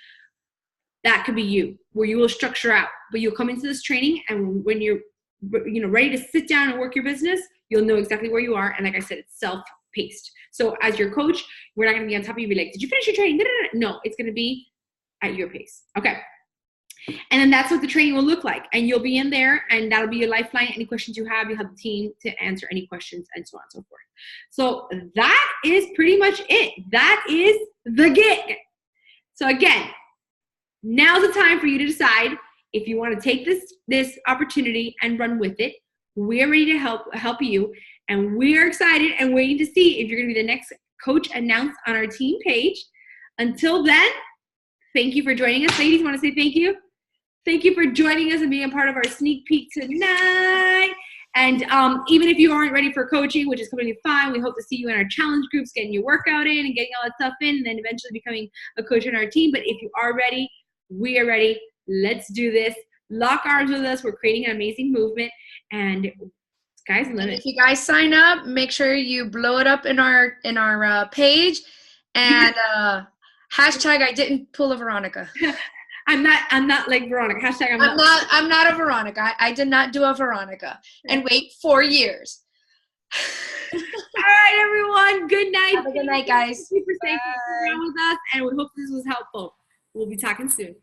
That could be you, where you will structure out, but you'll come into this training and when you're ready to sit down and work your business, you'll know exactly where you are. And like I said, it's self-paced. So as your coach, we're not going to be on top of you and be like, did you finish your training? No, it's going to be at your pace. Okay. And then that's what the training will look like. And you'll be in there and that'll be your lifeline. Any questions you have, you have the team to answer any questions and so on and so forth. So that is pretty much it. That is the gig. So again, now's the time for you to decide if you want to take this opportunity and run with it. We're ready to help you, and we're excited and waiting to see if you're going to be the next coach announced on our team page. Until then, thank you for joining us. Ladies, want to say thank you? Thank you for joining us and being a part of our sneak peek tonight. And even if you aren't ready for coaching, which is completely fine, we hope to see you in our challenge groups, getting your workout in and getting all that stuff in, and then eventually becoming a coach in our team. But if you are ready, we are ready. Let's do this. Lock arms with us. We're creating an amazing movement, and sky's the limit. If you guys sign up, make sure you blow it up in our page, and hashtag I didn't pull a Veronica. I'm not like Veronica. Hashtag I'm not a Veronica. I did not do a Veronica and wait 4 years. All right, everyone. Good night. Have a good night, guys. Thank you for staying around with us, and we hope this was helpful. We'll be talking soon.